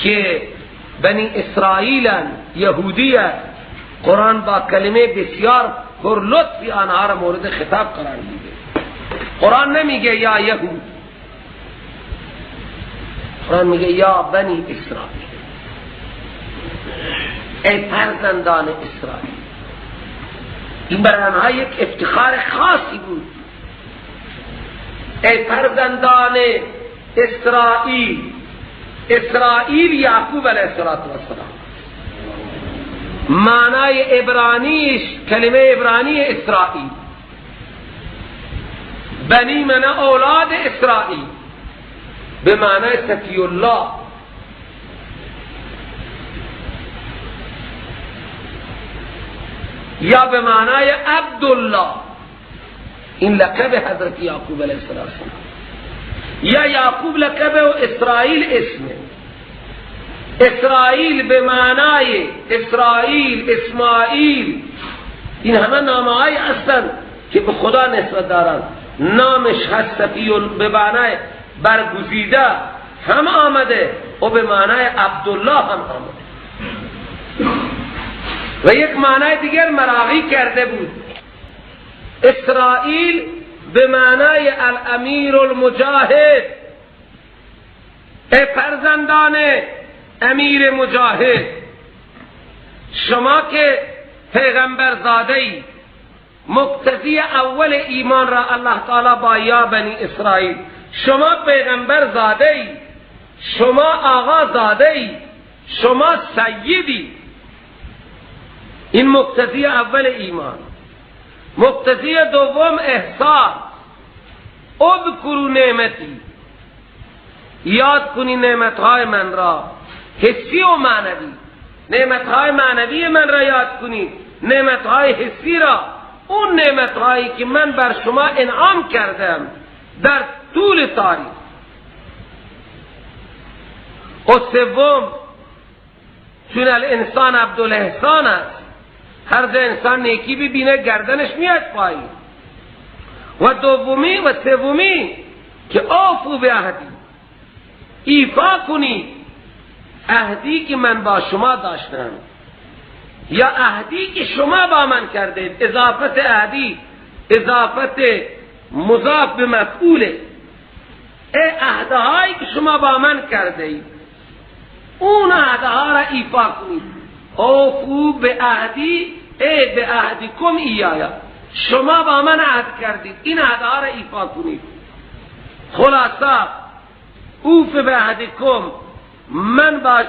که بنی اسرائیل یهودی قرآن با کلمه بسیار پر لطفی آنها را مورد خطاب قرار میده. قرآن نمیگه یا یهود، قرآن میگه یا بنی اسرائیل، ای فرزندان اسرائیل. این برای آنها یک افتخار خاصی بود. ای فرزندان اسرائیل. اسرائیل یعقوب علیه السلام. معنای عبرانیش کلمه عبرانی اسرائیل، بنی من اولاد اسرائیل، به معنای صفی الله. یا به معنای عبدالله، این لقب حضرت یعقوب علیه السلام. یا یعقوب لقب و اسرائیل اسمه. اسرائیل به معنای اسرائیل، اسماعیل، این همه نامه‌های هستند که به خدا نسبت دارند. نامش هست به معنای برگزیده هم آمده و به معنای عبدالله هم آمده و یک معنای دیگر مراغی کرده بود. اسرائیل به معنای الامیر المجاهد، ای فرزندان امیر مجاهد، شما که پیغمبر زاده ای، مقتضی اول ایمان را الله تعالی با یا بنی اسرائیل، شما پیغمبر زاده ای، شما آقا زاده ای، شما سیدی. این مقتضی اول ایمان. مقتضی دوم احسان. اذکروا نعمتی، یاد کنی نعمتهای من را، حسی و معنوی. نعمتهای معنوی من را یاد کنی، نعمتهای حسی را، اون نعمتهایی که من بر شما انعام کردم در طول تاریخ. و سوم، چون الانسان عبدالاحسان است، هر جا انسان نیکی ببینه گردنش میاد پایین. و دومی و سومی که اوفوا بعهدی، ایفا کنید عهدی که من با شما داشتم یا عهدی که شما با من کردید. اضافت عهدی اضافت مضاف به مفعوله. ای عهدهایی که شما با من کردید اون عهدها را ایفا کنید. اوفوا بعهدی ای بعهدکم ایایا، شما با من عهد کردید، این عهدها را ایفا کنید. خلاصه اوف بعهدکم، من با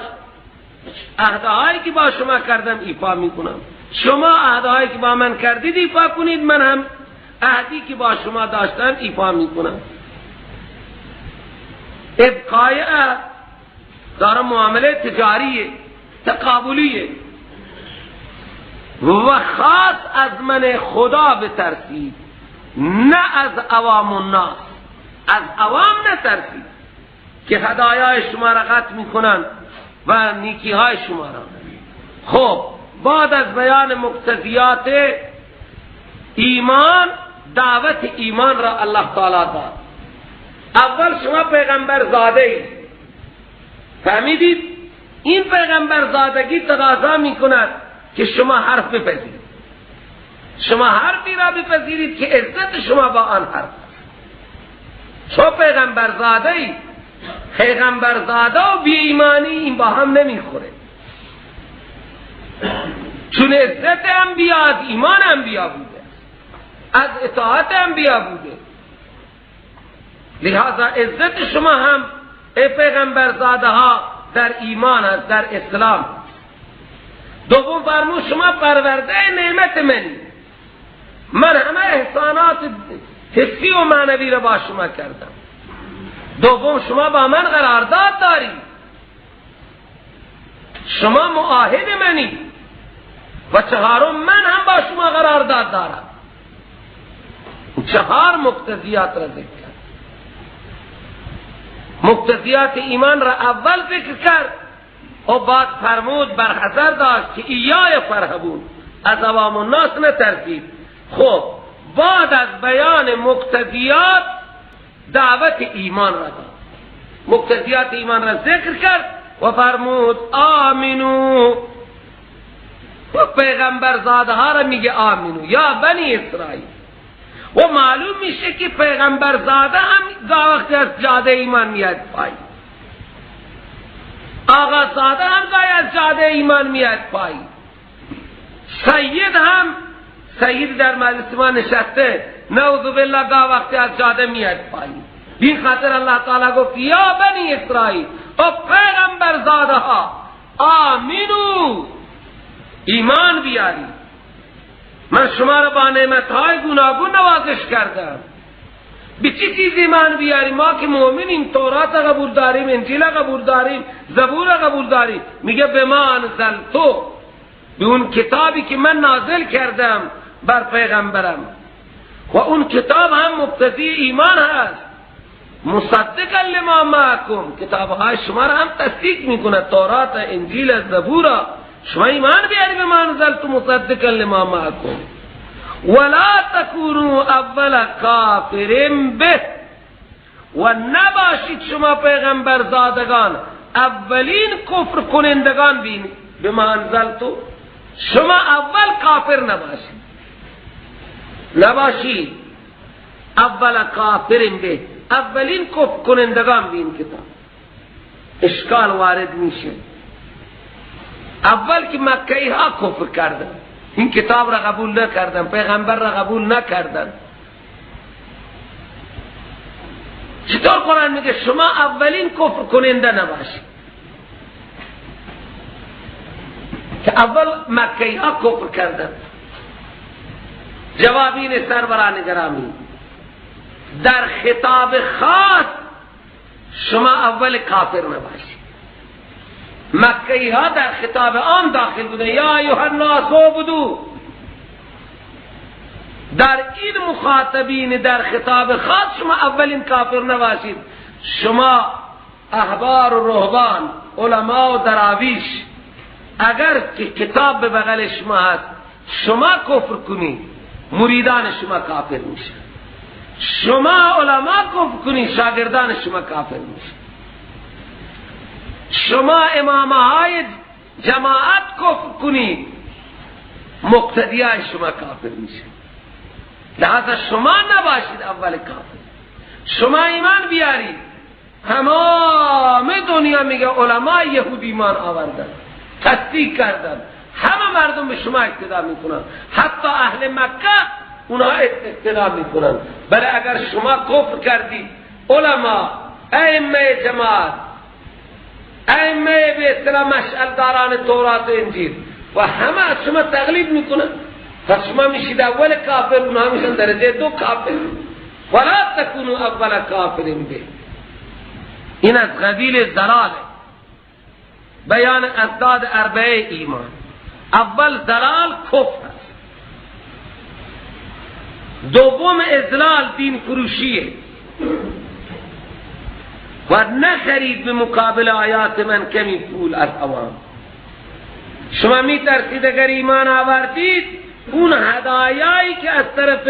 عهدهایی که با شما کردم ایفا میکنم، شما عهدهایی که با من کردید ایفا کنید، من هم عهدی که با شما داشتم ایفا میکنم. ابقای داره معامله تجاریه، تقابلیه. و خاص از من خدا بترسید، نه از عوام الناس. از عوام نترسید که هدایای شما را قطع میکنن و نیکی های شما را. خب بعد از بیان مقتضیات ایمان، دعوت ایمان را الله تعالی داد. اول شما پیغمبر زاده اید، فهمیدید؟ این پیغمبر زادگی تقاضا میکند که شما حرف بپذیرید. شما حرفی را بپذیرید که عزت شما با آن حرف است. شما پیغمبر زاده اید. پیغمبر زاده و بی ایمانی این با هم نمیخوره، چون عزت انبیا از ایمان انبیا بوده، از اطاعت انبیا بوده. لہذا عزت شما هم ای پیغمبر زاده ها در ایمان است، در اسلام. دوم فرمود شما پرورده نعمت منی، من همه احسانات حسی و معنوی را با شما کردم. دوم شما با من قرارداد داری، شما معاهد منی. و چهارم من هم با شما قرارداد دارم. چهار مقتضیات را ذکر کرد. مقتضیات ایمان را اول ذکر کرد و بعد فرمود برحذر داشت که ایای فرهبون، از عوام الناس نترسید. خب بعد از بیان مقتضیات دعوت ایمان را داد. مقتضیات ایمان را ذکر کرد و فرمود آمنو. و پیغمبر زاده ها را میگه آمنو یا بنی اسرائیل. و معلوم میشه که پیغمبر زاده هم وقتی از جاده ایمان میاد پای، آقا زاده هم از جاده ایمان میاد پای، سید هم، سید در مجلس ما نشسته نعوذ بالله وقتی از جاده میاد پای. این خاطر الله تعالی گفت یا بنی اسرائیل و پیغمبر زاده ها آمنو، ایمان بیاری. من شما را با نعمتهای گوناگون نوازش کردم. به چی چیز ایمان بیاری؟ ما که مؤمنیم، تورات قبول داریم، انجیل قبول داریم، زبور قبول داریم. میگه به ما انزلتو، به اون کتابی که من نازل کردم بر پیغمبرم. و اون کتاب هم مقتضی ایمان هست، مصدقا لما معکم، کتابهای شما را هم تصدیق میکنه، تورات، انجیل، زبور. شما ایمان بیاری به ما انزلتو مصدقا لما معکم ولا تکونوا اول کافر به. و نباشید شما پیغمبر زادگان اولین کفر کنندگان بین به ما انزلتو. شما اول کافر نباشید اول کافر به، اولین کفر کنندگان بین کتاب. اشکال وارد میشه. اول که مکه‌ای ها کفر کردن، این کتاب را قبول نکردن، پیغمبر را قبول نکردن. چطور قرآن میگه شما اولین کفر کننده نباشید؟ که اول مکه‌ای ها کفر کردن. جوابین سروران گرامی، در خطاب خاص شما اول کافر نباشید. مکه‌ای ها در خطاب عام داخل بودن، یا ایها الناس اعبدوا. در این مخاطبین در خطاب خاص شما اولین کافر نباشید. شما احبار و رهبان، علما و دراویش، اگر که کتاب به بغل شما هست شما کفر کنید، مریدان شما کافر میشه. شما علما کفر کنید، شاگردان شما کافر میشه. شما امامهای جماعت کفر کنید، مقتدیای شما کافر میشه. لذا شما نباشید اول کافر. شما ایمان بیارید. تمام دنیا میگه علماء یهود ایمان آوردن، تصدیق کردن، همه مردم به شما اقتدا میکنن، حتی اهل مکه اونها اقتدا میکنن. بله اگر شما کفر کردید، علما، ائمه جماعت، ائمه به اصطلاح مشعل داران تورات و انجیل و همه از شما تقلید میکنن، پس شما میشید اول کافر، اونها میشن درجه دو کافر. ولا تکونوا اول کافر به. این از قبیل ضلاله. بیان ازداد اربعه ایمان. اول ضلال کفر است، دوم اضلال دین فروشیه و نخرید به مقابل آیات من کمی پول از عوام. شما می ترسید اگر ایمان آوردید اون هدایایی که از طرف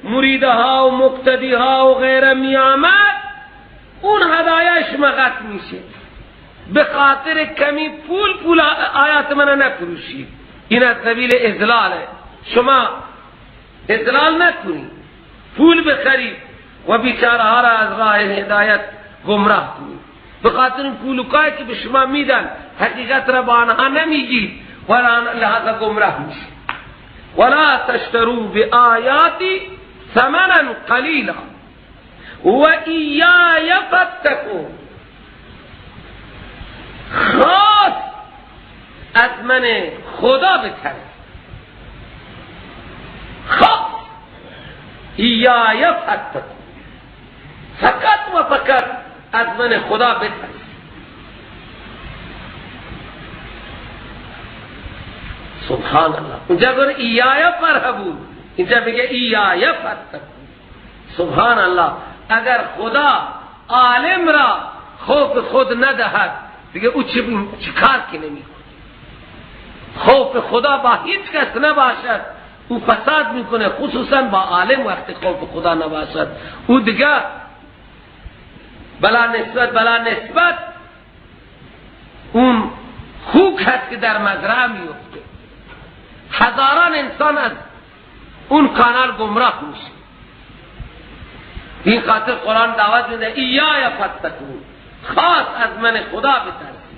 مریدها و مقتدیها و غیره می آمد اون هدایای شما قطع میشه. به خاطر کمی پول آیات من نفروشید. این از قبیل اضلاله. شما اضلال نکنید، پول بخرید و بیچاره ها را از راه هدایت گمراه کنید. به خاطر این پولکایی که به شما میدن حقیقت را با آنها نمیگید و لحظه گمراه میشید. ولا تشتروا بآیاتی ثمنا قلیلا و ایای فاتقون. خاص از من خدا بترسید. خاص ایای فاتقون، فقط و فقط از من خدا بترسید. سبحان الله. اونجا گوره ایای فرهبون، اینجا بگه ایای فاتقون. سبحان الله. اگر خدا عالم را خوف خود ندهد دیگه او چه کار که نمی کنه. خوف خدا با هیچ کس نباشد او فساد میکنه، خصوصا با عالم. وقتی خوف خدا نباشد او دیگه بلا نسبت اون خوک هست که در مزرعه میفته. هزاران انسان از اون کانال گمراه میشه. این خاطر قرآن دعوت میده ایای فاتقون، خاص از من خدا بترسید.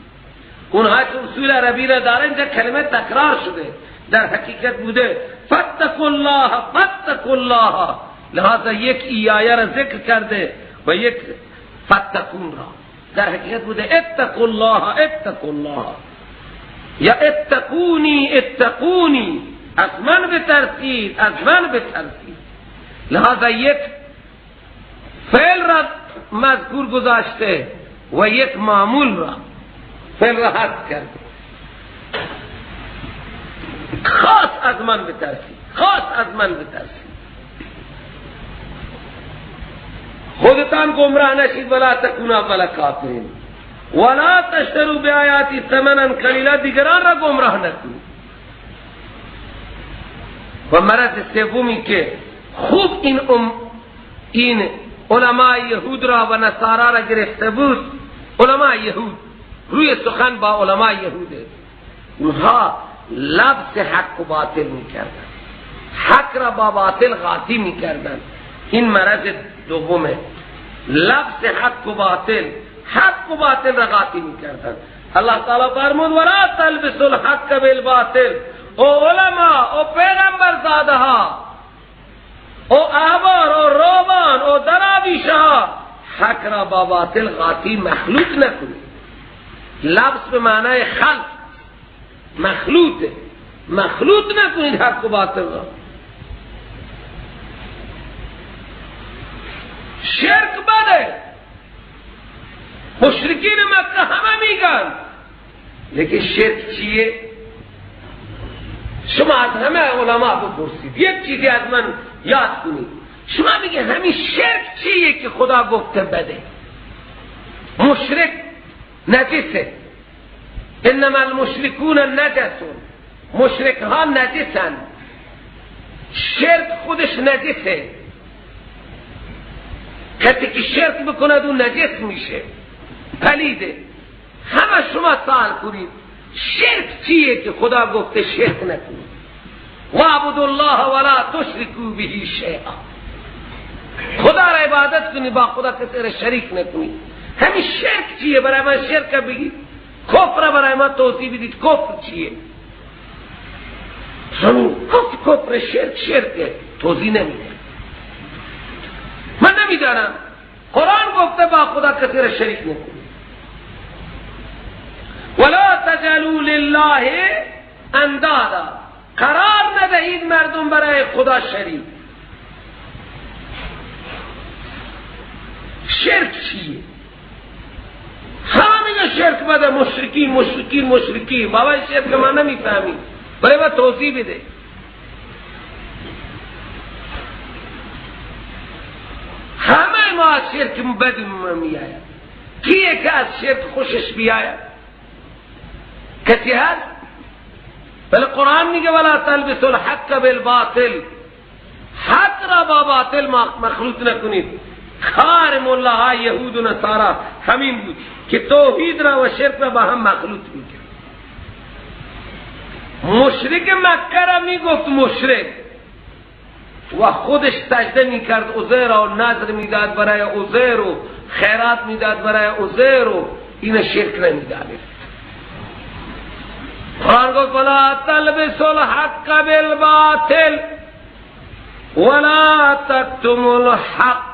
اونها که اصول عربی را دارن اینجا کلمه تکرار شده، در حقیقت بوده فاتقوا الله فاتقوا الله. لہذا یک ایای را ذکر کرده و یک فاتقون را. در حقیقت بوده اتقوا الله اتقوا الله یا اتقونی اتقونی، از من بترسید از من بترسید. لہذا یک فعل را مذکور گذاشته و یک معمول را فعل را حذف کرده. خاص از من بترسید، خاص از من بترسید. خودتان گمراه نشید. ولا تکونوا اول کافرین ولا تشتروا بآیاتی ثمنا قلیلا، دیگران را گمراه نکنید. و مرض سومی که خوب این علماء یهود را و نصارا را گرفته بود، علماء یهود روی سخن با علماء یهوده، اونها لبس حق و باطل میکردن، حق را با باطل غاطی میکردن. این مرض دومه، لبس حق و باطل، حق و باطل را غاطی میکردن. الله تعالی فرمود ولا تلبسوا الحق بالباطل. او علماء او پیغمبر زاده ها او احبار او روبان او دراویش ها، حق را با باطل غاطی مخلوط نکنید. لبس به معنای خلط، مخلوطه، مخلوط نکنید حق و باطل را. شرک بده، مشرکین مکه همه میگن، لیکن شرک چیه؟ شما از همه علماء بپرسید، یک چیزی از من یاد کنید. شما میگه همین شرک چیه که خدا گفته بده؟ مشرک نجسه. انما المشرکون نجسون، مشرک ها نجسن. شرک خودش نجسه. کسی که شرک بکند اون نجس میشه، پلیده. همه شما سوال کنید شرک چیه که خدا گفته شرک نکنید؟ وَاعْبُدُوا اللَّهَ وَلَا تُشْرِكُوا بِهِ شَيْئًا. خدا را عبادت کنید، با خدا کسی را شریک نکنید. همین شرک چیه؟ برای من شرک بگید. کفر برای من توضیح بدید کفر چیه؟ همین کفر شرک توضیح نمیده. من نمیدانم. قرآن گفته با خدا کسی را شریک نکنید. ولا تجعلوا لله اندادا، قرار ندهید مردم برای خدا شریک. شرک چیه؟ شرک بده، مشرکی بابا شرک ما نمیفهمی، برای ما توضیح بده. همه ما از شرک بدی می آید. کیه که از شرک خوشش بیاید؟ کسی هست؟ بله قرآن میگه ولا تلبسوا الحق بالباطل، حق را با باطل مخلوط نکنید. کار ملاها یهود و نصارا همین بود که توحید را و شرک را با هم مخلوط میکرد. مشرک مکه را میگفت مشرک و خودش سجده میکرد عزیر و نذر میداد برای عزیر و خیرات میداد برای عزیر و این شرک نمیدانست. قرآن گفت ولا تلبسوا الحق بالباطل ولا تكتموا الحق.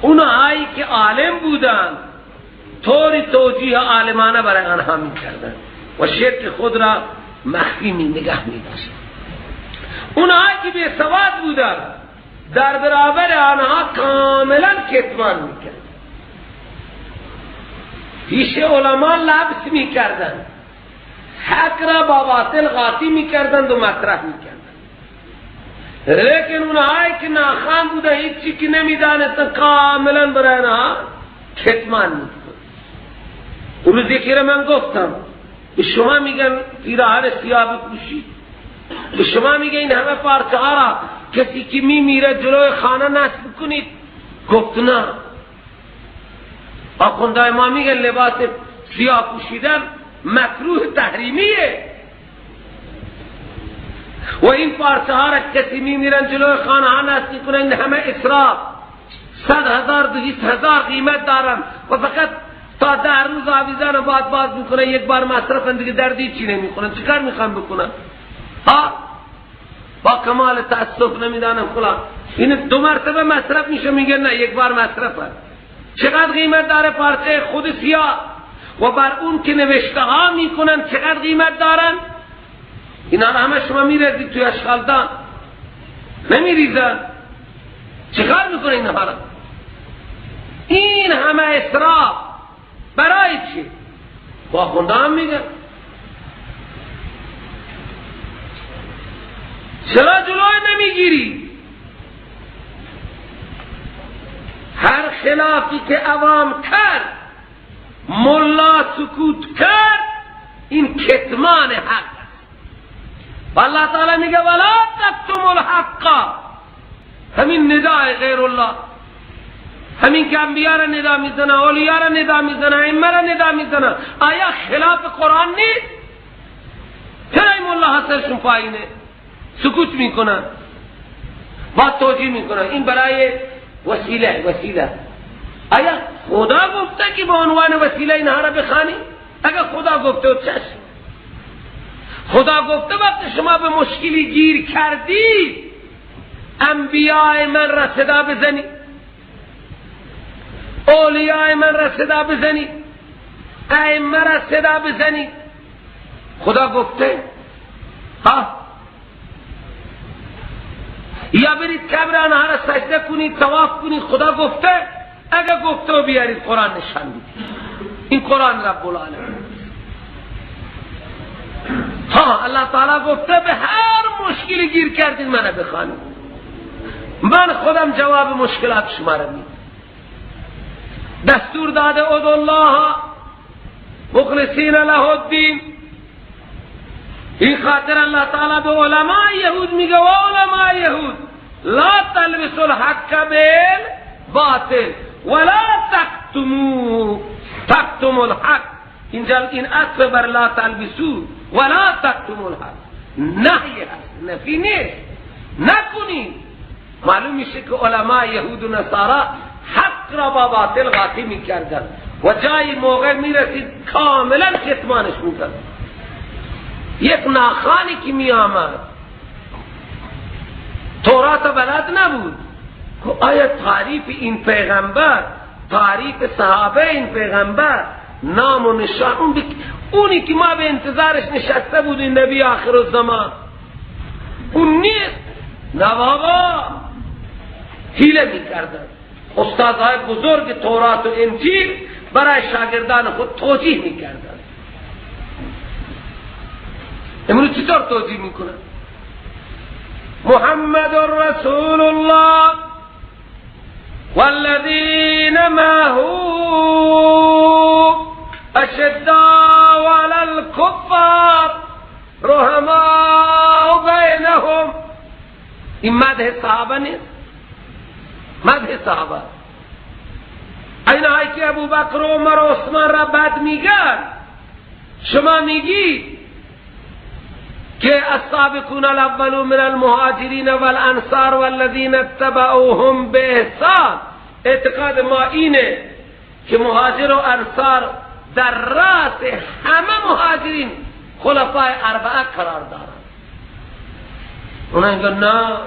اونهایی که عالم بودند طوری توجیه عالمانه برای آنها میکردند و شرک خود را مخفی نگه می‌داشتند. اونهایی که بی سواد بودند در برابر آنها کاملا کتمان میکردند، پیش علما لبس میکردند، حق را با باطل قاطی میکردند و مطرح میکردند. لیکن اونهایی که ناخوان بودند هیچی که نمیدانستند کاملا برای آنها کتمان میکردند. اون روز یکی را من گفتم به شما میگن پیراهن سیاه بپوشید، به شما میگه این همه پارچه ها را کسی که میمیره جلوی خانه نصب کنید. گفت نه، آخوندهای ما میگن لباس سیاه پوشیدن مکروه تحریمیه و این پارچه ها را کسی میمیرن جلوی خانه ها نصب کنن. این همه اسراف، 100,000 200,000 قیمت دارن و فقط تا 10 روز آویزان و بعد باز میکنن، یک بار مصرفن دیگه دردی چی نمیکنن. چیکار میخوان بکنن؟ با کمال تاسف نمیدانم فلان این 2 مرتبه مصرف میشه، میگن نه یک بار مصرفه. چقدر قیمت داره پارچه خود سیاه و بر اون که نوشته ها میکنن چقدر قیمت دارن؟ اینا همه شما میریزید توی اشغالدان، نمیریزن. چقدر میکنه اینها را؟ این همه اسراف برای چی؟ با خونده هم میگن چرا جلوی نمیگیری؟ هر خلافی که عوام کرد ملا سکوت کرد این کتمان حق. والله تعالی میگه ولا تکتموا الحق، همین ندای غیر الله، همین که انبیاء را ندا میزنه، اولیاء را ندا میزنه، ائمه را ندا میزنه، آیا خلاف قرآن نیست؟ چرا این ملا حسرشون پایینه؟ سکوت میکنن، با توجیه میکنن این برای وسیله. آیا خدا گفته که به عنوان وسیله اینها را بخوانی؟ اگر خدا گفته چشم. خدا گفته وقتی شما به مشکلی گیر کردی انبیاء من را صدا بزنی، اولیاء من را صدا بزنی، ائمه را صدا بزنی. خدا گفته یا برید قبر آنها را سجده کنید، طواف کنید. خدا گفته؟ اگر گفته و بیارید قرآن نشان بدید. این قرآن رب العالمین. الله تعالی گفته به هر مشکلی گیر کردید منو بخوانید، من خودم جواب مشکلات شما را میدم. دستور داده ادعوا الله مخلصین له الدین. این خاطر الله تعالی به علماء یهود میگه و علماء یهود لا تلبسوا الحق بالباطل ولا تكتموا الحق. اینجا این عطف بر لا تلبسوا ولا تكتموا الحق نهی هست، نفی نیست. نکنید. معلوم میشه که علماء یهود و نصارا حق را با باطل قاطی میکردن و جای موقع میرسید کاملا کتمانش میکردن. یک ناخانی که می آمد تورات بلد نبود که آیا تعریف این پیغمبر، تعریف صحابه این پیغمبر، نام و نشان اونی که ما به انتظارش نشسته بودیم نبی آخر الزمان اون نیست. نه بابا، حیله می کردن. استادهای بزرگ تورات و انجیل برای شاگردان خود توجیه میکردن. امروز چطور توجیه میکنن؟ محمد رسول الله والذین معه اشداء علی الکفار رحماء بینهم. این مدح صحابه نیست، مدح صحابه. اینهایی که ابوبکر و عمر و عثمان را بد میگن، شما میگید که السابقون الاولون من المهاجرین والانصار والذین اتبعوهم باحسان. اعتقاد ما اینه که مهاجر و انصار در راس همه مهاجرین خلفای اربعه قرار دارند. اونا میگن نه،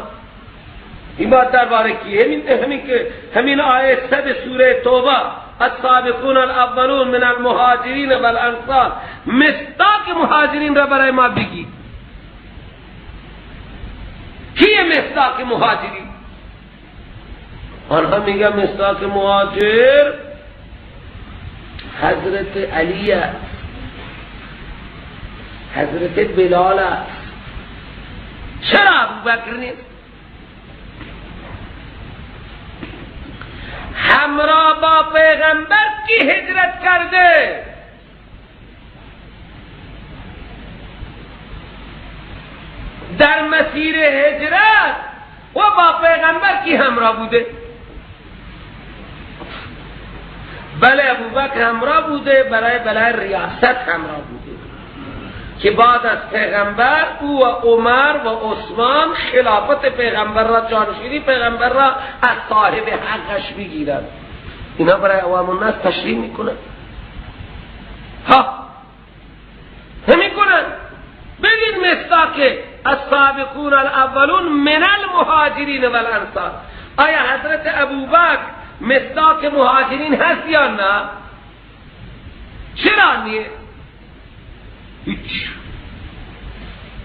این بات درباره کیه؟ همین آیه 100 سوره توبه، السابقون الاولون من المهاجرین والانصار، مصداق مهاجرین را برای ما بگید. کیه مصداق مهاجرین؟ آنها میگن مصداق مهاجر حضرت علی است، حضرت بلال است. چرا ابوبکر نیست؟ همراه با پیغمبر کی هجرت کرده؟ در مسیر هجرت و با پیغمبر کی همراه بوده؟ بله ابوبکر همراه بوده، برای ریاست همراه بوده که بعد از پیغمبر او و عمر و عثمان خلافت پیغمبر را، جانشینی پیغمبر را از صاحب حقش بگیرند. اینا برای عوام الناس تشریح میکنن. همین کنن. بگید مصداق السابقون الاولون من المهاجرین والانصار. آیا حضرت ابوبکر مصداق مهاجرین هست یا نه؟ چرا نیست؟ هیچ.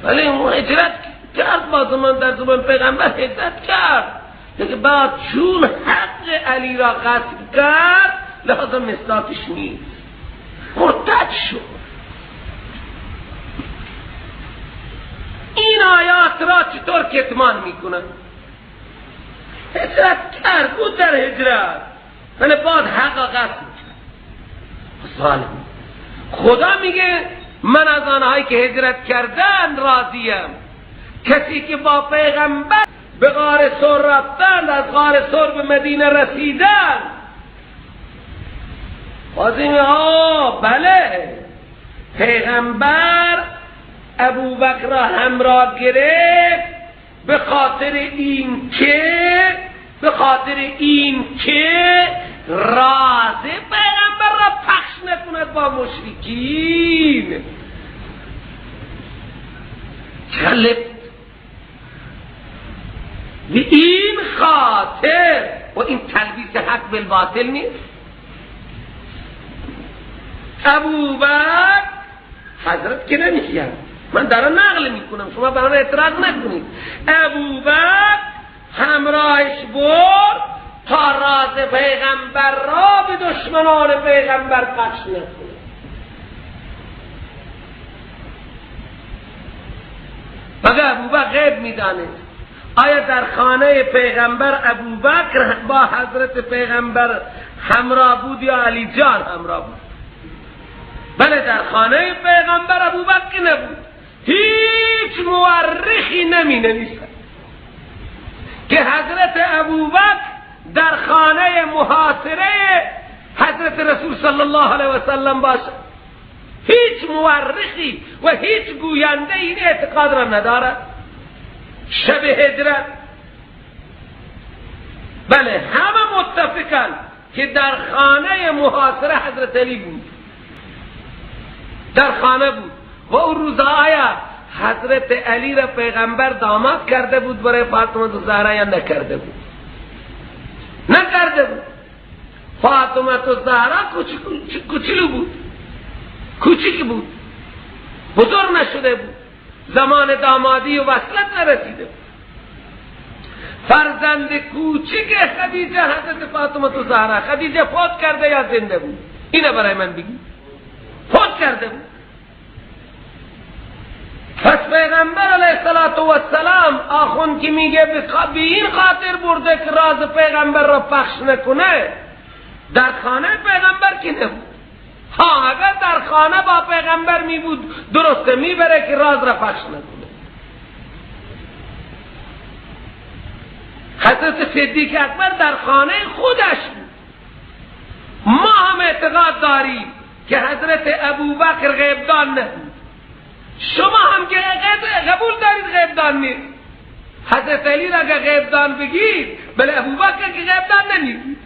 ولی اون هجرت کرد، با زمان در زمان پیغمبر هجرت کرد، لیکن بعد چون حق علی را غصب کرد لحاظا مصداقش نیست، مرتد شد. این آیات را چطور کتمان میکنن؟ هجرت کرد، بود در هجرت، ولی بعد حق را غصب کرد. ظالم. خدا میگه من از آنهایی که هجرت کردن راضیم. کسی که با پیغمبر به غار ثور رفتند، از غار ثور به مدینه رسیدن، بله پیغمبر ابوبکر را همراه گرفت به خاطر این که راز پیغمبر را پخش نکند با مشرکین. کلب به این خاطر، و این تلبیس حق بالباطل نیست. ابوبکر حضرت که نمیگم، من دارم نقل میکنم، شما برای اعتراض نکنید. ابوبکر همراهش برد تا راز پیغمبر را به دشمنان پیغمبر پخش نکنه. مگه ابوبکر غیب میدانه؟ آیا در خانه پیغمبر ابوبکر با حضرت پیغمبر همراه بود یا علی جان همراه بود؟ بله در خانه پیغمبر ابوبکر نبود. هیچ مورخی نمی نویسد که حضرت ابوبکر در خانه محاصره حضرت رسول صلی الله علیه و سلم باشد. هیچ مورخی و هیچ گوینده این اعتقاد را ندارد. شب هجرت بله همه متفقن که در خانه محاصره حضرت علی بود، در خانه بود. و اون روز آیا حضرت علی را پیغمبر داماد کرده بود برای فاطمه الزهرا یا نکرده بود؟ نکرده بود. فاطمه الزهرا کوچولو بود، کوچیک بود، بزرگ نشده بود، زمان دامادی و وصلت نرسیده بود. فرزند کوچیک خدیجه حضرت فاطمه الزهرا، خدیجه فوت کرده یا زنده بود؟ اینه برای من بگی. فوت کرده بود. پس پیغمبر علیه السلام آخوند که میگه به این خاطر برده که راز پیغمبر را پخش نکنه، در خانه پیغمبر که نبود. ها اگر در خانه با پیغمبر می بود درسته، میبره که راز را پخش نکنه. حضرت صدیق اکبر در خانه خودش بود. ما هم اعتقاد داریم که حضرت ابوبکر غیبدان نبود. شما هم که قبول دارید غیبدان نیست. حضرت علی را که غیبدان بگید، بله ابوبکر که غیبدان نمیگید.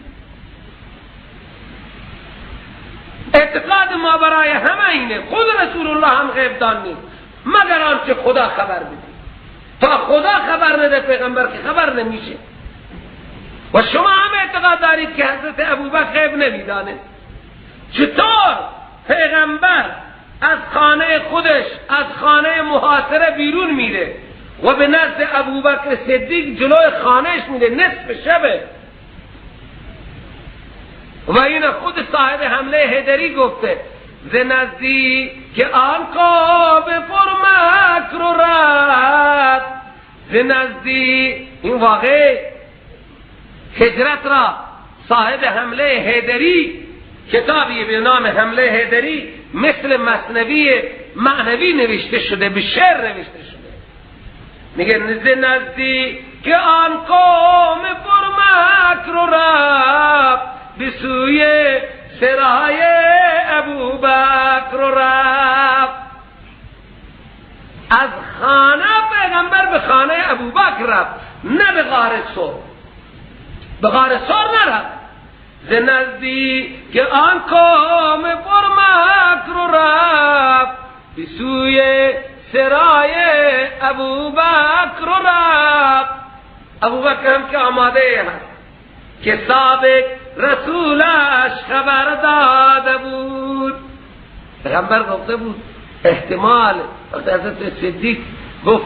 اعتقاد ما برای همه اینه. خود رسول الله هم غیبدان نیست مگر آنچه خدا خبر بده. تا خدا خبر نده پیغمبر که خبر نمیشه. و شما هم اعتقاد دارید که حضرت ابوبکر غیب نمیدانه. چطور پیغمبر از خانه خودش، از خانه محاصره بیرون میره و به نزد ابوبکر صدیق جلوی خانهش میره نصف شبه، و این خود صاحب حمله حیدری گفته ز نزدیک آن قاب پرمکر و رفت. ز نزدیک این واقع هجرت را صاحب حمله حیدری، کتابی به نام حمله حیدری مثل مثنوی معنوی نوشته شده، به شعر نوشته شده. میگه ز نزدیک آن قوم پرمکر و رفت، به سوی سرای ابوبکر رفت. از خانه پیغمبر به خانه ابوبکر رفت، نه به غار ثور. به غار ثور نرفت. ز نزدیک آن قوم پرمکر رفت، به سوی سرای ابوبکر رفت. ابوبکر هم که آماده هست که سابق رسولش خبر داده بود. پیغمبر گفته بود احتمال وقت حضرت صدیق گفت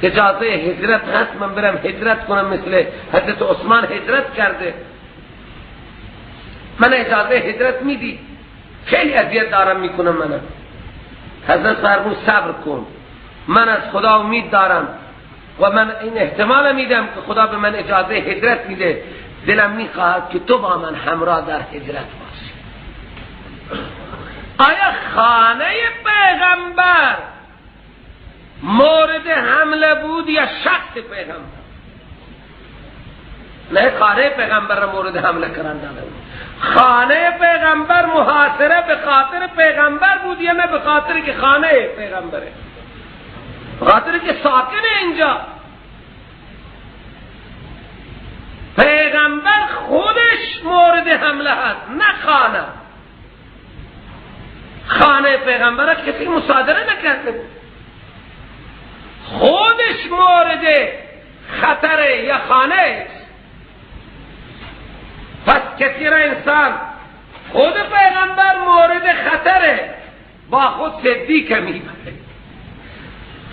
اجازه هجرت هست من برم هجرت کنم، مثل حضرت عثمان هجرت کرده، من اجازه هجرت میدی؟ خیلی اذیت دارم میکنم منم. حضرت فرمود صبر کن، من از خدا امید دارم و من این احتمال میدم که خدا به من اجازه هجرت میده. دلم میخواهد که تو با من همراه در هجرت باشی. آیا خانه پیغمبر مورد حمله بود یا شخص پیغمبر؟ نه، خانه پیغمبر را مورد حمله کرنده بود. خانه پیغمبر محاصره به خاطر پیغمبر بود یا نه به خاطر که خانه پیغمبره؟ به خاطر که ساکن اینجا. پیغمبر خودش مورد حمله هست، نه خانه. خانه پیغمبر را کسی مصادره نکرده بود، خودش مورد خطره یا خانه است. پس کسی را انسان خود پیغمبر مورد خطره، با خود صدیق میبره.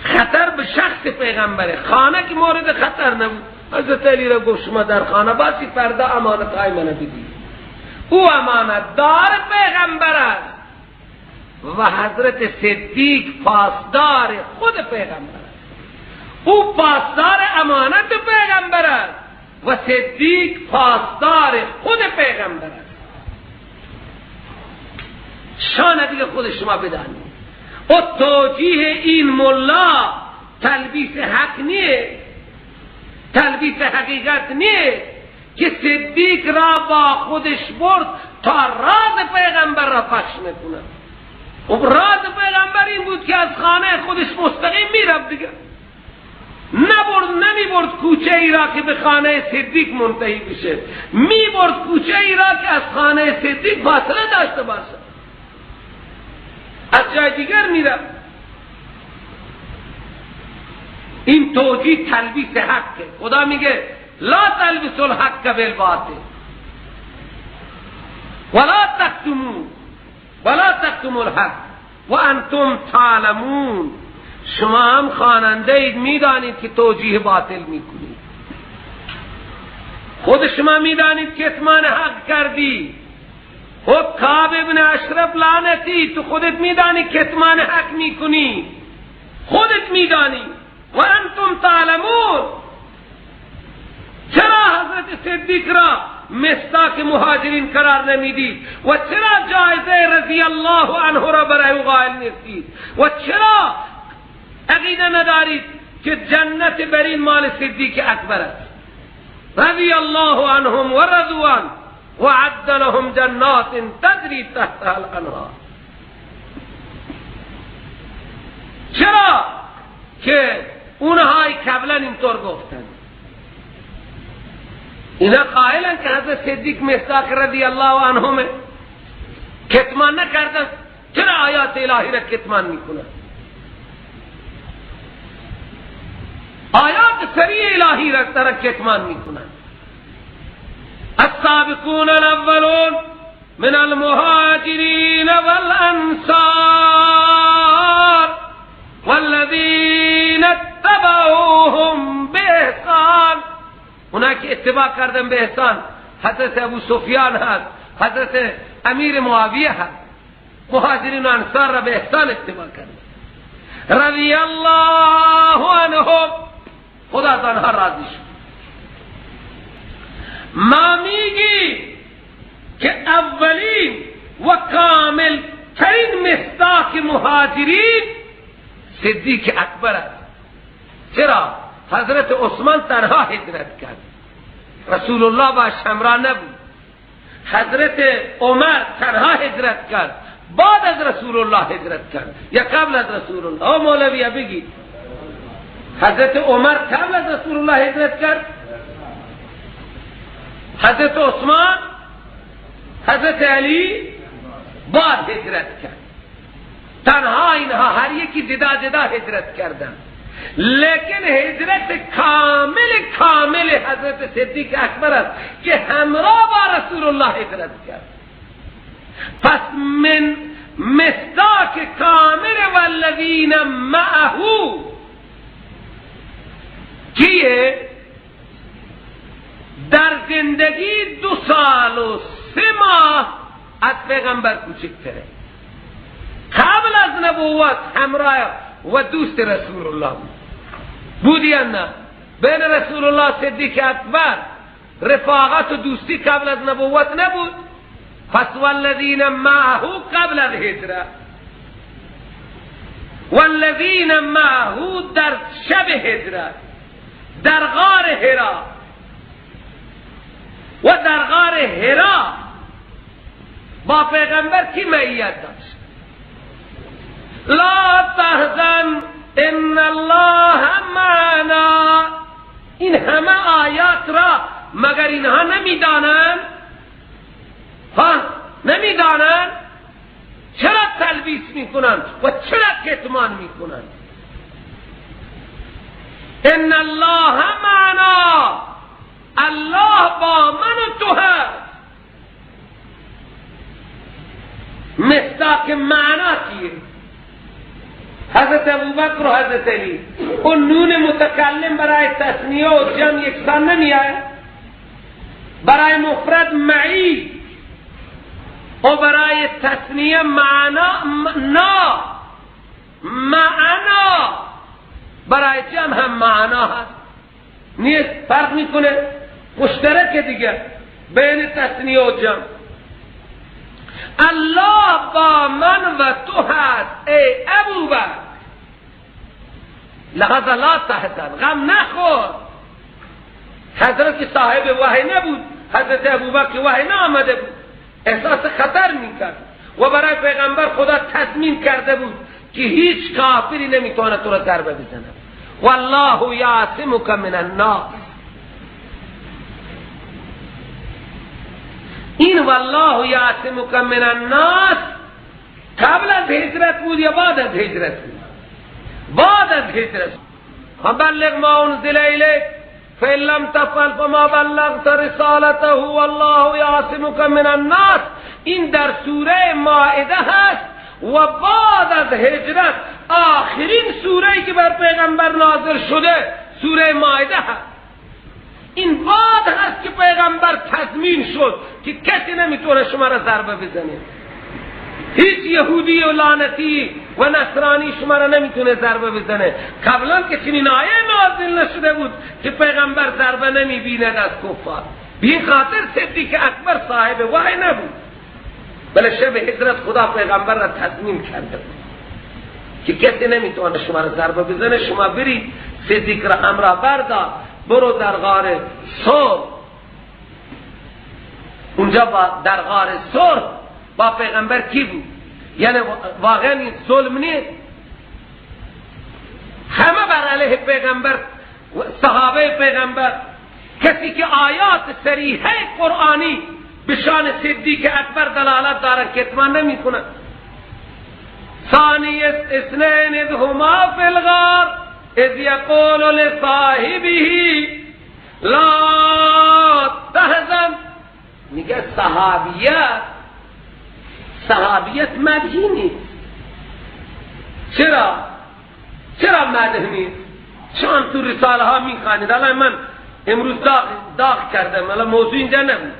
خطر به شخص پیغمبره، خانه که مورد خطر نبود. حضرت علی را گفت شما در خانه باسی، فردا امانت های منو بدید. او امانت دار پیغمبر است و حضرت صدیق پاسدار خود پیغمبر است. او پاسدار امانت پیغمبر است و صدیق پاسدار خود پیغمبر است. شان دیگه خود شما بدانید. و توجیه این ملا تلبیس حق نیست، تلبیس حقیقت نیست که صدیق را با خودش برد تا راز پیغمبر را پخش نکنه. و راز پیغمبر این بود که از خانه خودش مستقیم میرفت دیگه، نمیبرد کوچه ای را که به خانه صدیق منتهی بشه، میبرد کوچه ای را که از خانه صدیق فاصله داشته باشه، از جای دیگر میرفت. این توجیه تلبیس حقه. خدا میگه لا تلبسوا الحق بالباطل ولا تكتموا الحق وانتم تعلمون. شما هم خواننده اید، میدانید که توجیه باطل میکنید، خود شما میدانید که کتمان حق کردی و کعب ابن اشرف لعنتی، تو خودت میدانی کتمان حق میکنی، خودت میدانی و انتم تعلمون. چرا حضرت صدیق را مصداق مهاجرین قرار نمیدید و چرا جایزه رضی الله عنه را برای او قائل نیستید و چرا عقیده ندارید که جنت برین مال صدیق اکبر است؟ رضی الله عنهم و رضوان و عد لهم جنات تجری تحتها الانهار. چرا که اونهایی قبلا اینطور گفتند؟ اینا قائلن که حضرت صدیق مصداق رضی الله عنهم کتمان نکردن، چرا آیات الهی را کتمان میکنن؟ آیات سریع الهی را ترا کتمان میکنن. السابقون الاولون من المهاجرین والانصار والذین اتبعوهم باحسان. اونا که اتباع کردن به احسان، حضرت ابو سفیان هست، حضرت امیر معاویه هست، مهاجرین و انصار را به احسان اتباع کردن. رضی الله عنهم، خدا از آنها راضی شد. ما میگی که اولین و کامل ترین مصداق مهاجرین صدیق اکبر است. چرا؟ حضرت عثمان تنها هجرت کرد، رسول الله باش همراه نبود. حضرت عمر تنها هجرت کرد، بعد از رسول الله هجرت کرد یا قبل از رسول الله؟ او مولوی بگی، حضرت عمر قبل از رسول الله هجرت کرد، حضرت عثمان، حضرت علی بعد هجرت کرد. تنها اینها هر یکی جدا جدا هجرت کردن، لیکن هجرت کامل حضرت صدیق اکبر است که همراه با رسول الله هجرت کرد. پس من مصداق کامل والذین معه کیه؟ در زندگی 2 سال و 3 ماه از پیغمبر کوچکتره، قبل از نبوت همراه و دوست رسول الله بود یا نه؟ بین رسول الله صدیق اکبر رفاقت و دوستی قبل از نبوت نبود؟ پس والذین معه قبل از هجرت، والذین معه در شب هجرت در غار حرا، و در غار حرا با پیغمبر کی معیت داشت؟ لا تحزن ان الله معنا. این همه آیات را مگر اینها نمیدانند؟ نمیدانند؟ چرا تلبیس میکنند و چرا کتمان میکنند؟ ان الله معنا، الله با من و تو هست. مصداق معنا چیه؟ حضرت ابوبکر و حضرت علی، اون نون متکلم برای تثنیه و جمع یکسان نمی آید؟ برای مفرد معی و برای تثنیه معنا معنا، برای جمع هم معنا هست. نیست، فرق میکنه، مشترک دیگه بین تثنیه و جمع. الله با من و تو هست ای ابوبکر، لحظه لا تحزن، غم نخور. حضرت صاحب وحی نبود، حضرت ابوبکر وحی نآمده بود، احساس خطر میکرد و برای پیغمبر خدا تضمین کرده بود که هیچ کافری نمیتونه تو را ضربه بزنه. والله یعصمک من الناس. این والله یعصمک من الناس قبل از هجرت بود یا بعد از هجرت بود؟ بعد از هجرت. بلغ ما انزل الیک فإن لم تفعل فما بلغت رسالته والله یعصمک من الناس. این در سوره مائده هست و بعد از هجرت آخرین سوره‌ای که بر پیغمبر نازل شده سوره مائده هست. این بعد هست که پیغمبر تضمین شد که کسی نمیتونه شما را ضربه بزنه. هیچ یهودی و لعنتی و نصرانی شما را نمیتونه ضربه بزنه. قبلا که چنین آیه نازل نشده بود که پیغمبر ضربه نمیبیند از کفار. به این خاطر صدیق اکبر صاحب وحی نبود، بله شب هجرت خدا پیغمبر را تضمین کرده بود که کسی نمیتونه شما را ضربه بزنه. شما برید صدیق را همراه بردار، برو در غار ثور. اونجا در غار ثور با پیغمبر کی بود؟ یعنی واقعا این ظلم نیست. همه بر علیه پیغمبر، صحابه پیغمبر، کسی که آیات صریحه قرآنی به شان صدیق اکبر دلالت دارن کتمان نمی کنن. ثانی اثنین اذ هما فی الغار اذ یقول لصاحبه لا تحزن. میگه صحابیت مدحی نیست. چرا مدح نیست؟ چون تو رساله ها میخوانید. الان من امروز داغ کردم، الان موضوع اینجا نبود،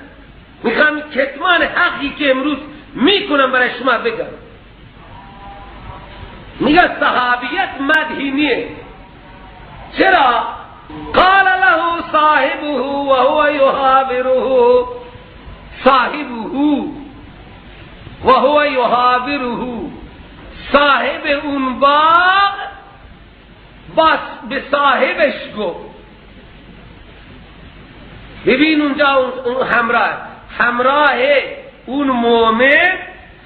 میخوام کتمان حقی که امروز میکنم برای شما بگم. میگه صحابیت مدحی نیست. چرا؟ قال له صاحبه وهو يحاوره، صاحبه وهو يحاوره، صاحب اون باغ بس به صاحبش گفت. ببین اونجا اون همراه اون مومن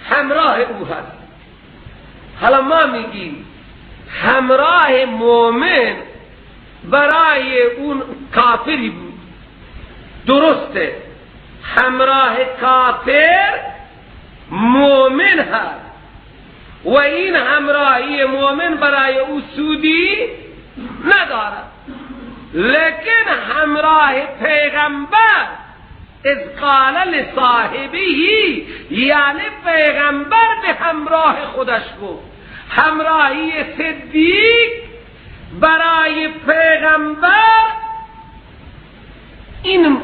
همراه او هست. حالا ما میگیم همراه مومن برای اون کافری بود، درسته. همراه کافر مومن هست و این همراهی مومن برای او سودی ندارد. لیکن همراه پیغمبر اذ قال لصاحبه، یعنی پیغمبر به همراه خودش گفت. همراهی صدیق برای پیغمبر این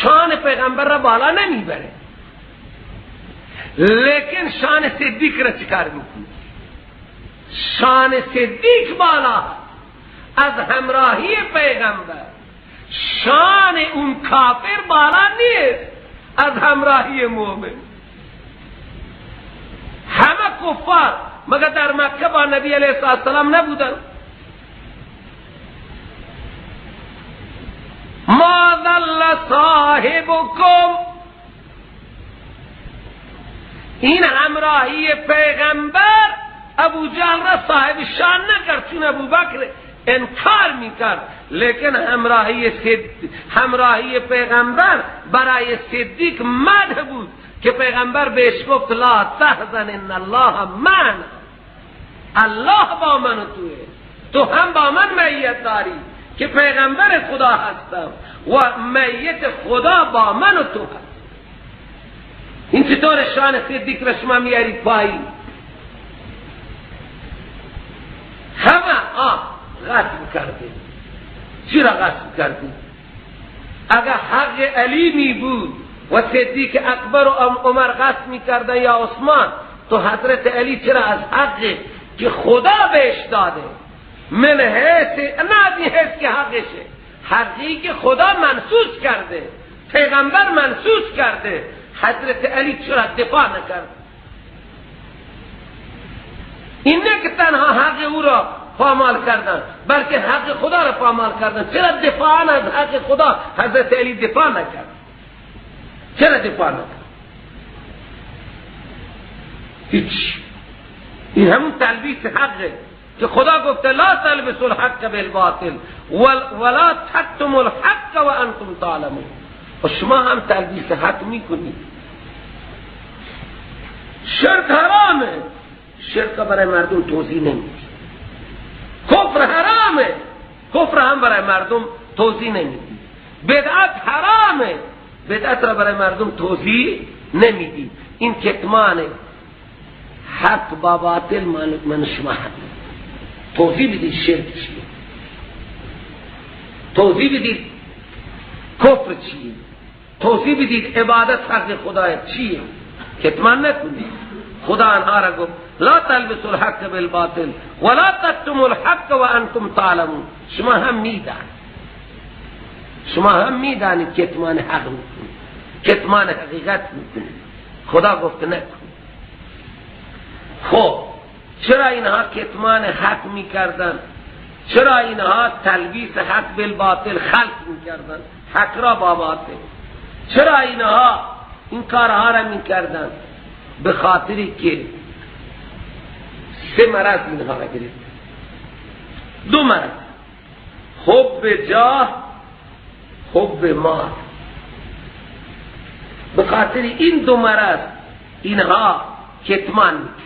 شان پیغمبر را بالا نمیبره، لیکن شان صدیق را چکار میکنه؟ شان صدیق بالا از همراهی پیغمبر، شان اون کافر بالا نیست از همراهی مومن. همه کفار مگر در مکه با نبی علیه السلام نبودن؟ ما ضل صاحبکم، این همراهی پیغمبر ابو جهل را صاحب شان نکرد، چون ابو بکر انکار میکرد. لیکن همراهی پیغمبر برای صدیق مدح بود که پیغمبر بهش گفت لا تحزن ان الله معنا، الله با من و تو هم با من معیت داری که پیغمبر خدا هستم و معیت خدا با من و تو هست. این چطور شان صدیق را شما میارید پایین؟ همه غصب کردیم. چرا غصب کردیم؟ اگر حق علی می بود و صدیق اکبر و عمر غصب می کردن یا عثمان، تو حضرت علی چرا از حق که خدا بهش داده من حیث، نه این حیث که حقشه، حقی که خدا منسوس کرده، پیغمبر منسوس کرده، حضرت علی چرا دفاع نکرد؟ این نه که تنها حق او را پامال کردن، بلکه حق خدا را پامال کردن. چرا دفاع از حق خدا حضرت علی دفاع نکرد؟ چرا دفاع نکرد؟ هیچ. این همون تلبیس حقه که خدا گفته لا تلبسوا الحق بالباطل ولا تكتموا الحق وانتم تعلمون. و شما هم تلبیس حق میکنید. شرک حرامه، شرک برای مردم توضیح نمیدید. کفر حرامه، کفر هم برای مردم توضیح نمیدید. بدعت حرامه، بدعت را برای مردم توضیح نمیدید. این کتمان حق با باطل من شما حق توضیح بدید. شرک چیه؟ توضیح بدید کفر چیه؟ توضیح بدید عبادت حق خدای چیه؟ کتمان نکنید. خدا آنها را گفت لا تلبسوا الحق بالباطل ولا تكتموا الحق وانتم تعلمون. شما هم میدانید کتمان حق میکنید، کتمان حقیقت میکنید. خدا گفت نکن. خب چرا اینها کتمان حق میکردن؟ چرا اینها تلبیس حق بالباطل خلق میکردن، حق را با باطل؟ چرا اینها این کارها را میکردن؟ به خاطری که 3 مرض اینها را گرفت. 2 مرض، حب جاه، حب مال. به خاطر این 2 مرض اینها کتمان میکردن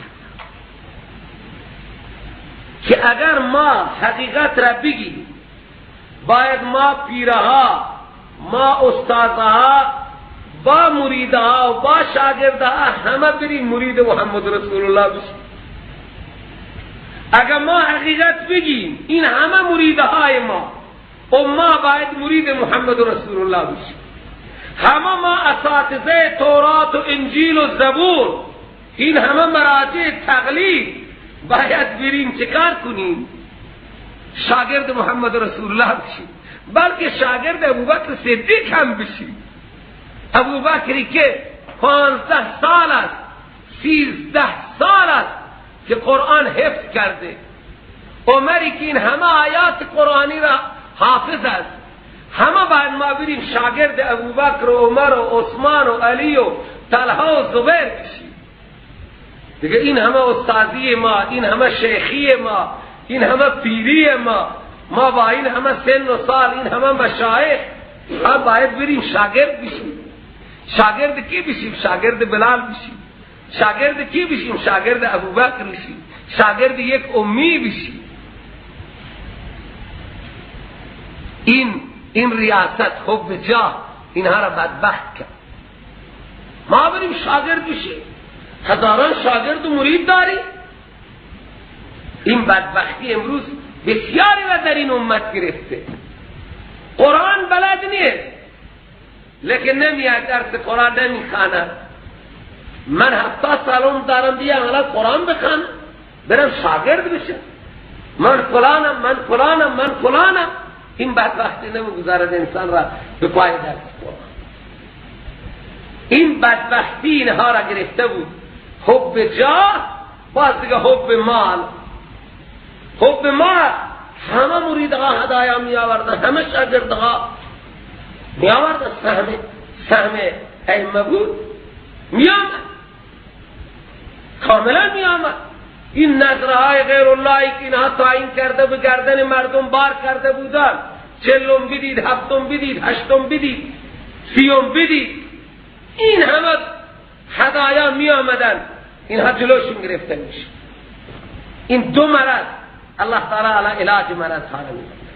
که اگر ما حقیقت را بگیم باید ما پیرها، ما استادها، با مریدها و با شاگردها همه بریم مرید محمد رسول الله بشیم. اگر ما حقیقت بگیم این همه مریدهای ما و ما باید مرید محمد رسول الله بشیم. همه ما اساتذه تورات و انجیل و زبور، این همه مراجع تقلید باید بریم چکار کنیم؟ شاگرد محمد رسول الله بشیم، بلکه شاگرد ابوبکر صدیق هم بشیم. ابوبکری که 15 سال است، 13 سال است که قرآن حفظ کرده. عمری که این همه آیات قرآنی را حافظ است. همه باید ما بریم شاگرد ابوبکر و عمر و عثمان و علی و طلحه و زبیر بشیم. دیگه این همه استادی ما، این همه شیخی ما، این همه پیری ما با این همه سن و سال، این همه مشایخ، ما باید بریم شاگرد بشیم. شاگرد کی بشیم؟ شاگرد بلال بشیم. شاگرد کی بشیم؟ شاگرد ابوبکر بشیم. شاگرد یک امی بشیم. این ریاست، حب جاه اینها را بدبخت کرد. ما بریم شاگرد بشیم. هزاران شاگرد و مرید داری. این بدبختی امروز بسیاری را در این امت گرفته. قرآن بلد نیست لیکن نمیاد درس قرآن نمیخواند. من 70 سالم دارم دیگه حالا قرآن بخوانم برم شاگرد بشم. من فلانم. این بدبختی نمیگذارد انسان را به پای درس قرآن. این بدبختی اینها را گرفته بود. حب جاه، باز دیگه حب مال. حب مال، همه مریدها هدایا می آوردن، همه شاگردها می آوردن. سهم ائمه بود، می آمد، کاملا می آمد. این نظرهای غیر اللهی که اینها تعیین کرده به گردن مردم بار کرده بودن، 40 بدید، 7 بدید، 8 بدید، 30 بدید، این همه هدایا می آمدن. اینها جلوشون گرفته میشه. این 2 مرض الله تعالی علی علاج مرض ها را می‌کنه.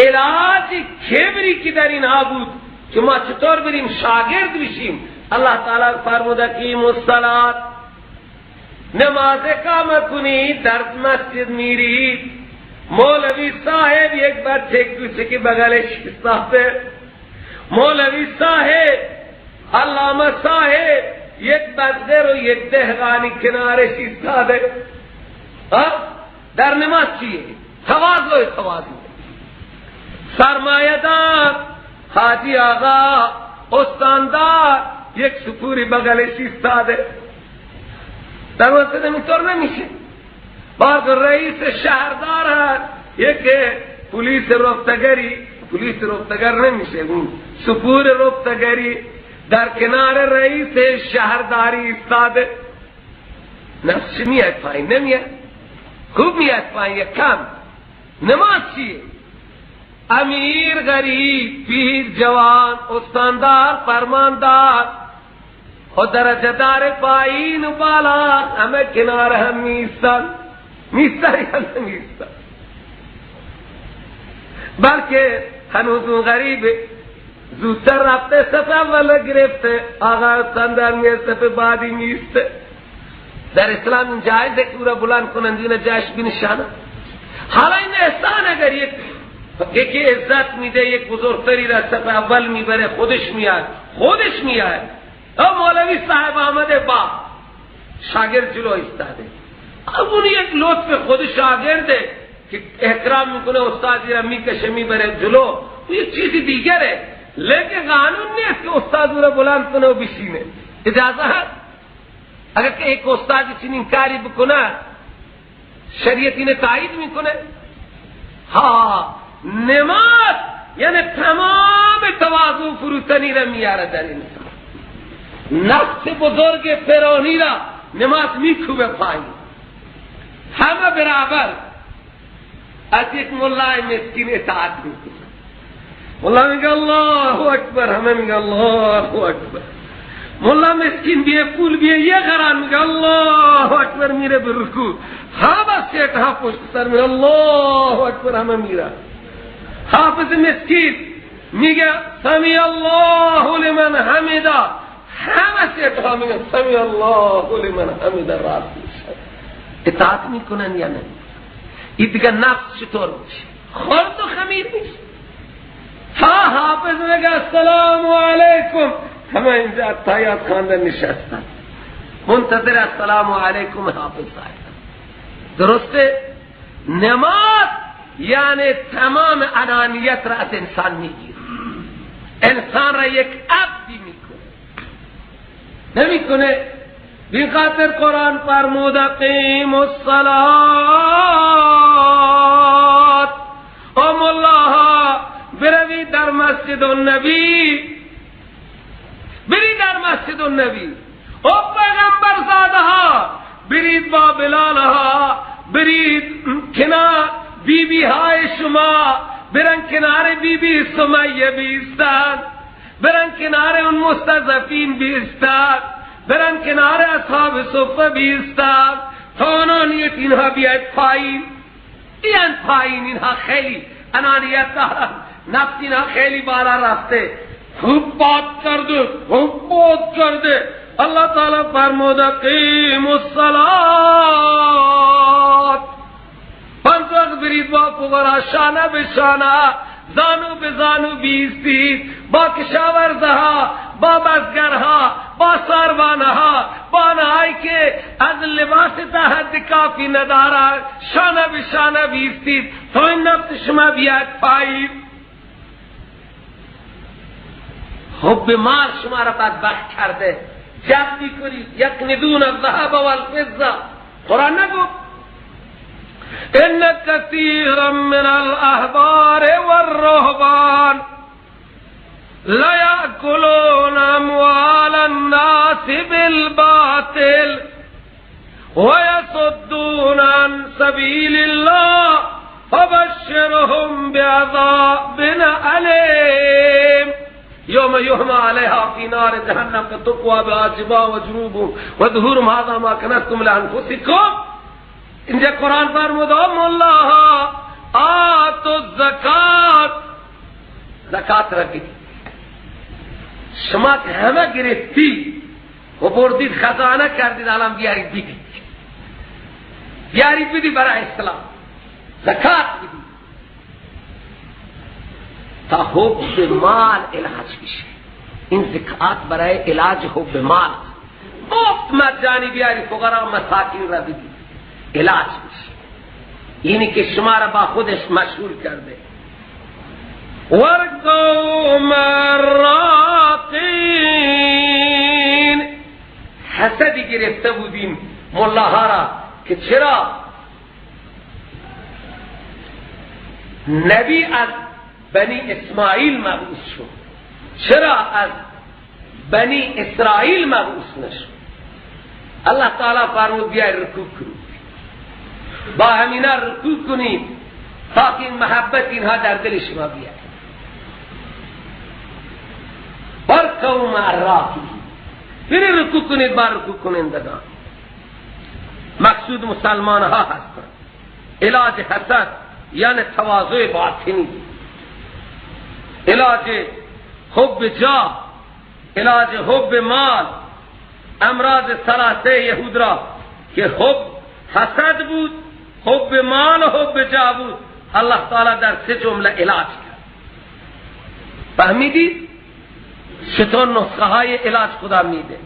علاج کبری که در اینها بود که ما چطور بریم شاگرد بشیم. الله تعالی فرموده که الصلاة، نماز قائم کنید، در مسجد میرید. مولوی صاحب یک بچه کوچکی بغلش ایستاده، مولوی صاحب، علامه صاحب یک بزگر و یک دهقانی کنارش ایستاده. در نماز چیه؟ تواضع. سرمایه‌دار، حاجی آقا، استاندار یک سپوری بغلش ایستاده. در مسجد اینطور نمیشه. بعد رئیس شهردار هست، یک پلیس رفتگر نمیشه، اون سپور رفتگری در کنار رئیس شهرداری ایستاده. نفسش میاد پایین؟ نمیاد؟ خوب میاد پایین. کم. نماز چیه؟ امیر غریب، پیر جوان، استاندار فرماندار و درجه دار پایین و بالا همه کنار هم میستن یا نمیستن؟ بلکه هنوز اون غریب زودتر رفته، صف اول گرفته، آقا استاندار میاد صف بعدی میسته. در اسلام این جایزه که او را بلند کنند این جایش بنشانه. حالا این احسان اگر یک یکی عزت میده، یک بزرگتری را صف اول میبره، خودش میاد. مولوی صاحب آمده با شاگرد جلو ایستاده، اون یک لطف خود شاگرده که احترام میکنه، استادی را میکشه میبره جلو، او یک چیزی دیگره. لیکن قانون نیست که استاد را بلند کنه و بشینه. اجازه هست؟ اگر که یک استاد چنین کاری بکنه شریعت اینه تایید میکنه؟ نماز یعنی تمام تواضع فروتنی را میاره در انسان. نفس بزرگ فرعونی را نماز میکوبه پایین، همه برابر. از یک ملای مسکین اطاعت میکنه، ملا میگه الله اکبر، همه میگه الله اکبر. ملا مسکین بیه پول بیه یه قران میگه الله اکبر، میره به رکوع، همه سیت ها پشت سر میگه الله اکبر، همه میره. حافظ مسکین میگه سمی الله لمن حمده، همه سیت ها میگه سمی الله لمن حمده. راست میشه، اطاعت میکنن یا نه؟ این دیگه نفس چطور میشه؟ خورد و خمیر میشه. حافظ میگه السلام علیکم، همه اینجا اتحیات خواندن نشستن منتظر السلام علیکم حافظ صاحب. درسته؟ نماز یعنی تمام انانیت را از انسان میگیره، انسان را یک عبدی نمیکنه. بین خاطر قرآن فرمود اقیم الصلاة. ام الله بروی در مسجد النبی، برید در مسجد النبی، او پیغمبر زاده ها برید با بلال ها، برید کنار بی بی های شما، برن کنار بی بی سمیه بیستن، برن کنار اون مستضعفین بیستن، برن کنار اصحاب صفه بیستن، تا انانیت اینها بیاید پایین. اینها خیلی انانیت دارن، نفس اینها خیلی بالا رفته، خوب بات کرده. اللہ تعالی فرمود قیم الصلاة. پنج وقت برید با فقرا شانه به شانه، زانو به زانو بیستید، با کشاورزها، با بزگرها، با ساروانها، با آنهایی که از لباس تا حد کافی ندارند، شانه به شانه بیستید تا این نفس شما بیاد پایین. حب مال شما را بدبخت کرده، جمع میکنید یکنزون الذهب والفضه. قرآن نگو ان كثيرا من الاحبار والرهبان لا يأكلون اموال الناس بالباطل ويصدون عن سبيل الله فبشرهم بعذاب أليم يوم يحمى عليها في نار جهنم فتقوى بها جباههم وجنوبهم وظهورهم هذا ما كنزتم لأنفسكم. اینجا قرآن فرمود ام الله آتوا الزکات، زکات را بدید. شما که همه گرفتی و بردید خزانه کردید، الان بیارید بدید برای اسلام، زکات بدید تا حب مال علاج بشه. این زکات برای علاج حب مال، مفت مجانی بیارید فقرا و مساکین را بدید، علاج بشه. اینی که شما را با خودش مشغول کرده. ورقو مراقین، حسدی گرفته بودیم ملاها را که چرا نبی از بنی اسماعیل مبعوث شد، چرا از بنی اسرائیل مبعوث نشد. الله تعالی فرمود بیاید رکوع کنید، با همینا رکوع کنید تا که این محبت اینها در دل شما بیاد. ورکعوا مع الراکعین، برید رکوع کنید با رکوع کنندگان. مقصود مسلمان ها هستند. علاج حسد یعنی تواضع باطنی، علاج حب جاه، علاج حب مال، امراض ثلاثه یهود را که حب حسد بود، حب مال و حب جاه بود، الله تعالی در 3 جمله علاج کرد. فهمیدید چطور نسخه های علاج خدا میده؟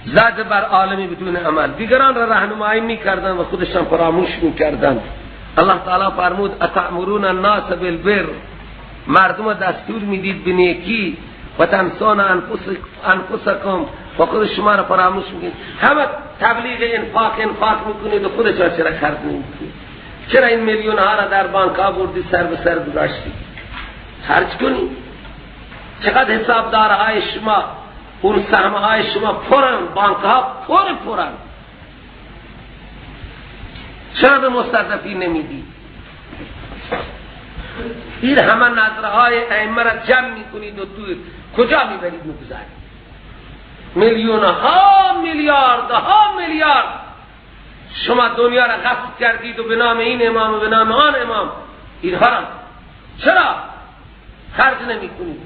زد بر عالمی بدون عمل، دیگران را راهنمایی میکردن و خودشان فراموش میکردن. الله تعالی فرمود اتأمرون الناس بالبر، مردم دستور میدید به نیکی و تنسون انفسکم و خود شما را فراموش میکنید. همه تبلیغ انفاق میکنید و خودشان چرا خرج نمیکنید؟ چرا این میلیون ها را در بانک ها بردید سر به سر گذاشتید؟ خرج کنید. چقدر حسابدارهای شما، اون سهمهای شما پرن، بانک ها پرن. چرا به مستضعفین نمیدید؟ این همه نظرهای ائمه را جمع میکنید و کجا میبرید میگذارید؟ میلیون ها میلیارد شما دنیا را غصب کردید و به نام این امام و به نام آن امام. اینها را چرا خرج نمی کنید؟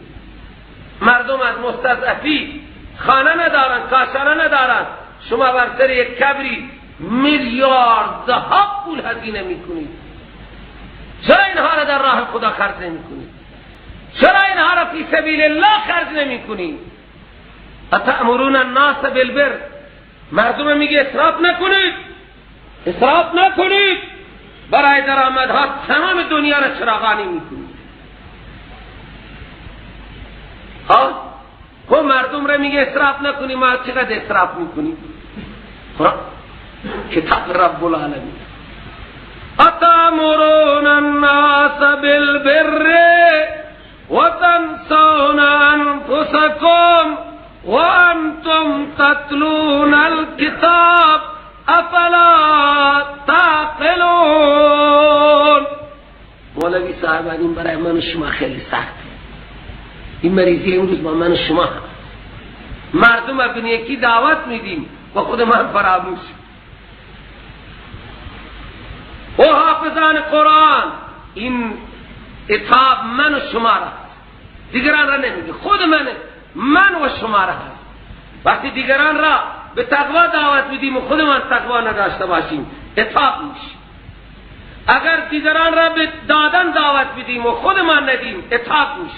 مردم از مستضعفی خانه ندارن، کاشانه ندارن، شما بر سر یک کبری میلیاردها پول هزینه می کنید. چرا اینها را در راه خدا خرج نمی کنید؟ چرا اینها را فی سبیل الله خرج نمی کنید؟ اتأمرون الناس بالبر، مردم میگه اسراف نکنید، برای درآمدها تمام دنیا را چراغانی میکنید. خب مردم را میگه اسراف نکنید، ما چقدر اسراف میکنید؟ کتاب رب العالمین اتأمرون الناس بالبر وتنسون انفسکم وانتم تتلون الكتاب افلا تعقلون. مولوی صاحبان این برای من و شما خیلی سخته. این مریضی امروز با من و شما هست. مردم را به نیکی دعوت میدیم و خود من فراموش. و حافظان قرآن، این عتاب من و شما را، دیگران را نمیگه، خود من و شما را هست. وقتی دیگران را به تقوا دعوت میدیم و خودمان تقوا نداشته باشیم عتاب میشه. اگر دیگران را به دادن دعوت میدیم و خودمان ندیم عتاب میشه.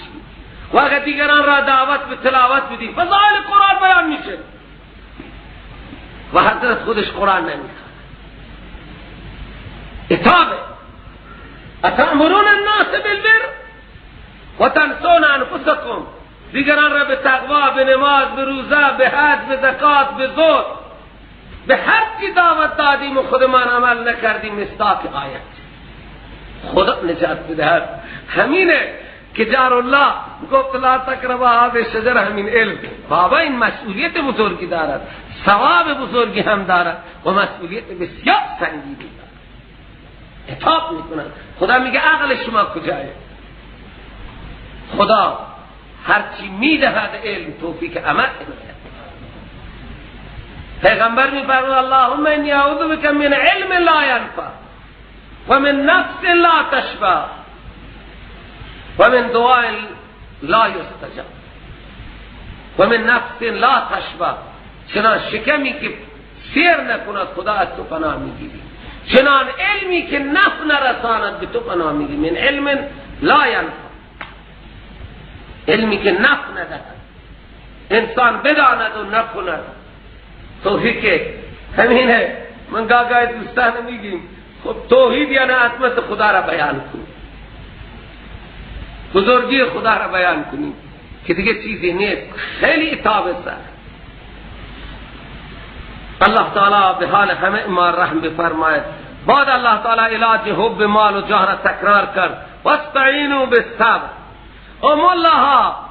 و اگر دیگران را دعوت به تلاوت میدیم فضائل قرآن بیان میشه و حضرت خودش قرآن نمیخواد. عتابه. اتأمرون الناس بالبر و تنسون انفسکم، دیگران را به تقوا، به نماز، به روزه، به حج، به زکات، به زهد، به هر چی دعوت دادیم و خودمان عمل نکردیم. مصداق آیت خدا نجات بدهد. همینه که جار الله گفت لا تقربوا هذه الشجره، همین علم. بابا این مسئولیت بزرگی دارد، ثواب بزرگی هم دارد و مسئولیت بسیار سنگینی دارد. عتاب میکنند. خدا میگه عقل شما کجایه؟ خدا هرچی میدهد علم توفیق عمل میدهد. پیغمبر میفرماید اللهم انی اعوذ بک من علم لا ینفع و من نفس لا تشبع و من دعاء لا یستجاب و من نفس لا تشبع. چنان شکمی که سیر نکند خدا از تو پناه میگیری، چنان علمی که نفع نرساند به تو پناه میگیری. من علم لا ینفع، علمی که نفع ندهد، انسان بداند و نکند. توحید همینه. من گاگای دوستان میگیم خب توحید یعنی عظمت خدا را بیان کنیم، بزرگی خدا را بیان کنیم که دیگه چیزی نیست. خیلی عتاب است. الله تعالی به حال همه ما رحم بفرماید. بعد الله تعالی علاج حب مال و جاه را تکرار کرد. واستعینوا بالصبر. او مولاها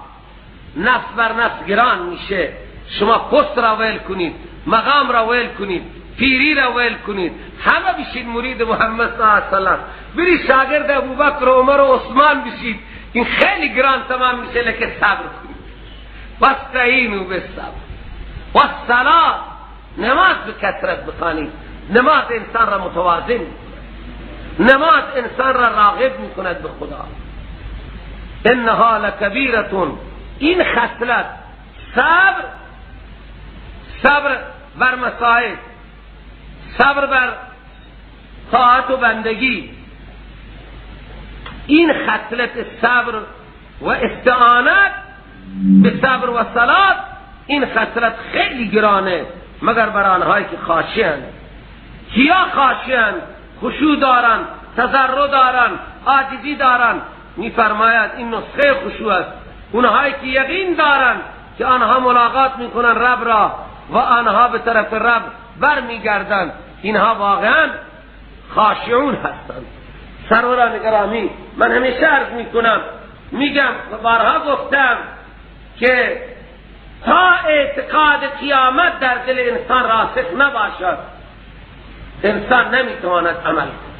نفس بر نفس گران میشه. شما پست را ویل کنید، مقام را ویل کنید، پیری را ویل کنید، همه بشید مرید محمد صلی الله علیه وسلم، برید شاگرد ابوبکر و عمر و عثمان بشید. این خیلی گران تمام میشه، لیکن صبر کنید. واستعینوا بالصبر والصلاة. نماز به کثرت بخوانید. نماز انسان را متوازن میکند، نماز انسان را راغب میکند به خدا. انها لکبیرتون. این خصلت صبر بر مسائل، صبر بر طاعت و بندگی. این خصلت صبر و استعانت به صبر و صلات، این خصلت خیلی گرانه مگر بر آنهایی که خاشعند. کیا خاشعند؟ خشوع دارن، تضرع دارن، عاجزی دارن. میفرماید این نسخه خشوع است. اونهایی که یقین دارن که آنها ملاقات میکنن رب را و آنها به طرف رب برمیگردن، اینها واقعا خاشعون هستند. سروران گرامی، من همیشه عرض میکنم، میگم و بارها گفتم که تا اعتقاد قیامت در دل انسان راسخ نباشد، انسان نمیتواند عمل کند.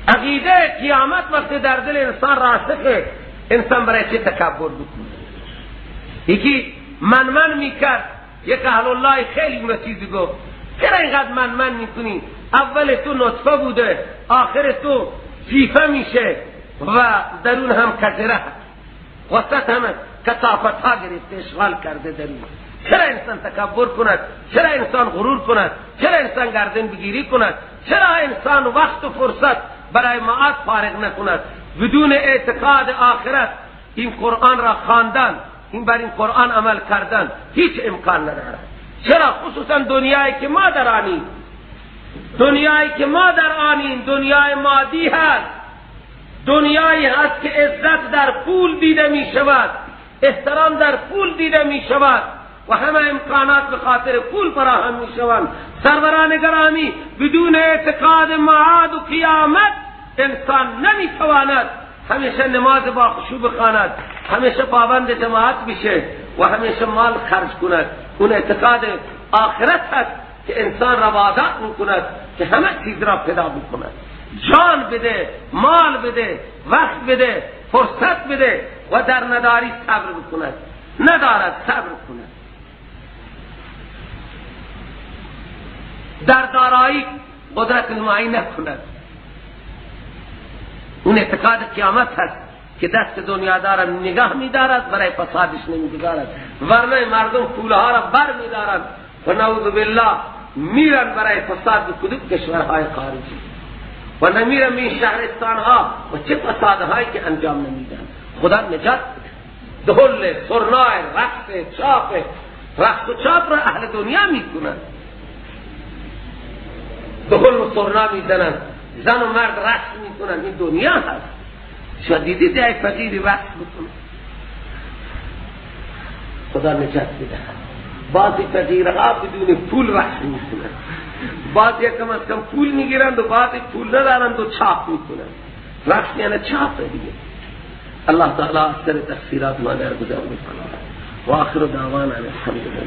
عقیده قیامت وقتی در دل انسان راسخه، انسان برای چه تکبر بکنه؟ یکی من میکرد، یک اهل الله خیلی مسیحی گفت چرا اینقدر من میکنی؟ اول تو نطفه بوده، آخر تو جیفه میشه و درون هم کجره، وسط هم کثافت ها گرفته اشغال کرده درون. چرا انسان تکبر کند؟ چرا انسان غرور کند؟ چرا انسان گردن بگیری کند؟ چرا انسان وقت و فرصت برای معاد فارغ نکند؟ بدون اعتقاد آخرت این قرآن را خواندن، این بر این قرآن عمل کردن هیچ امکان ندارد. چرا؟ خصوصا دنیایی که ما در آنیم، دنیایی که ما در آنیم دنیای مادی هست، دنیایی هست که عزت در پول دیده می شود، احترام در پول دیده می شود و همه امکانات به خاطر پول فراهم می شوند. سروران گرامی، بدون اعتقاد معاد و قیامت انسان نمی تواند همیشه نماز با خشوع بخواند، همیشه پابند جماعت بشه و همیشه مال خرج کند. اون اعتقاد آخرت هست که انسان روادات میکند که همه چیز را پیدا بکند، جان بده، مال بده، وقت بده، فرصت بده و در نداری صبر بکند. ندارد صبر کند. در دارایی قدرت نمایی نکند. اون اعتقاد قیامت هست که دست دنیادار نگاه می‌دارد، برای فسادش نمی‌گذارد، ورنه مردم پولها را بر می‌دارند و نعوذ بالله میرن برای فساد به کدوم کشورهای خارجی و نمیرن این شهرستانها و چه فسادهایی که انجام نمیدن. خدا نجات بده. دهل، سرنای، رقص، چاپ، رقص و چاپ را اهل دنیا میکنن. دهل و سرنا میزنن، زن و مرد رقص میکنن. این دنیا هست. شما دیدید یک فقیری رقص بکنه؟ خدا نجات بده. بعضی فقیرها بدون پول رقص میکنن، بعضی کم از کم پول میگیرند و بعضی پول ندارند و چاپ میکنند. رقص یعنی چاپ دیگه. الله تعالی اکثر تفسیرات ما در گذار میکنه. و آخر دعوانا الحمدلله.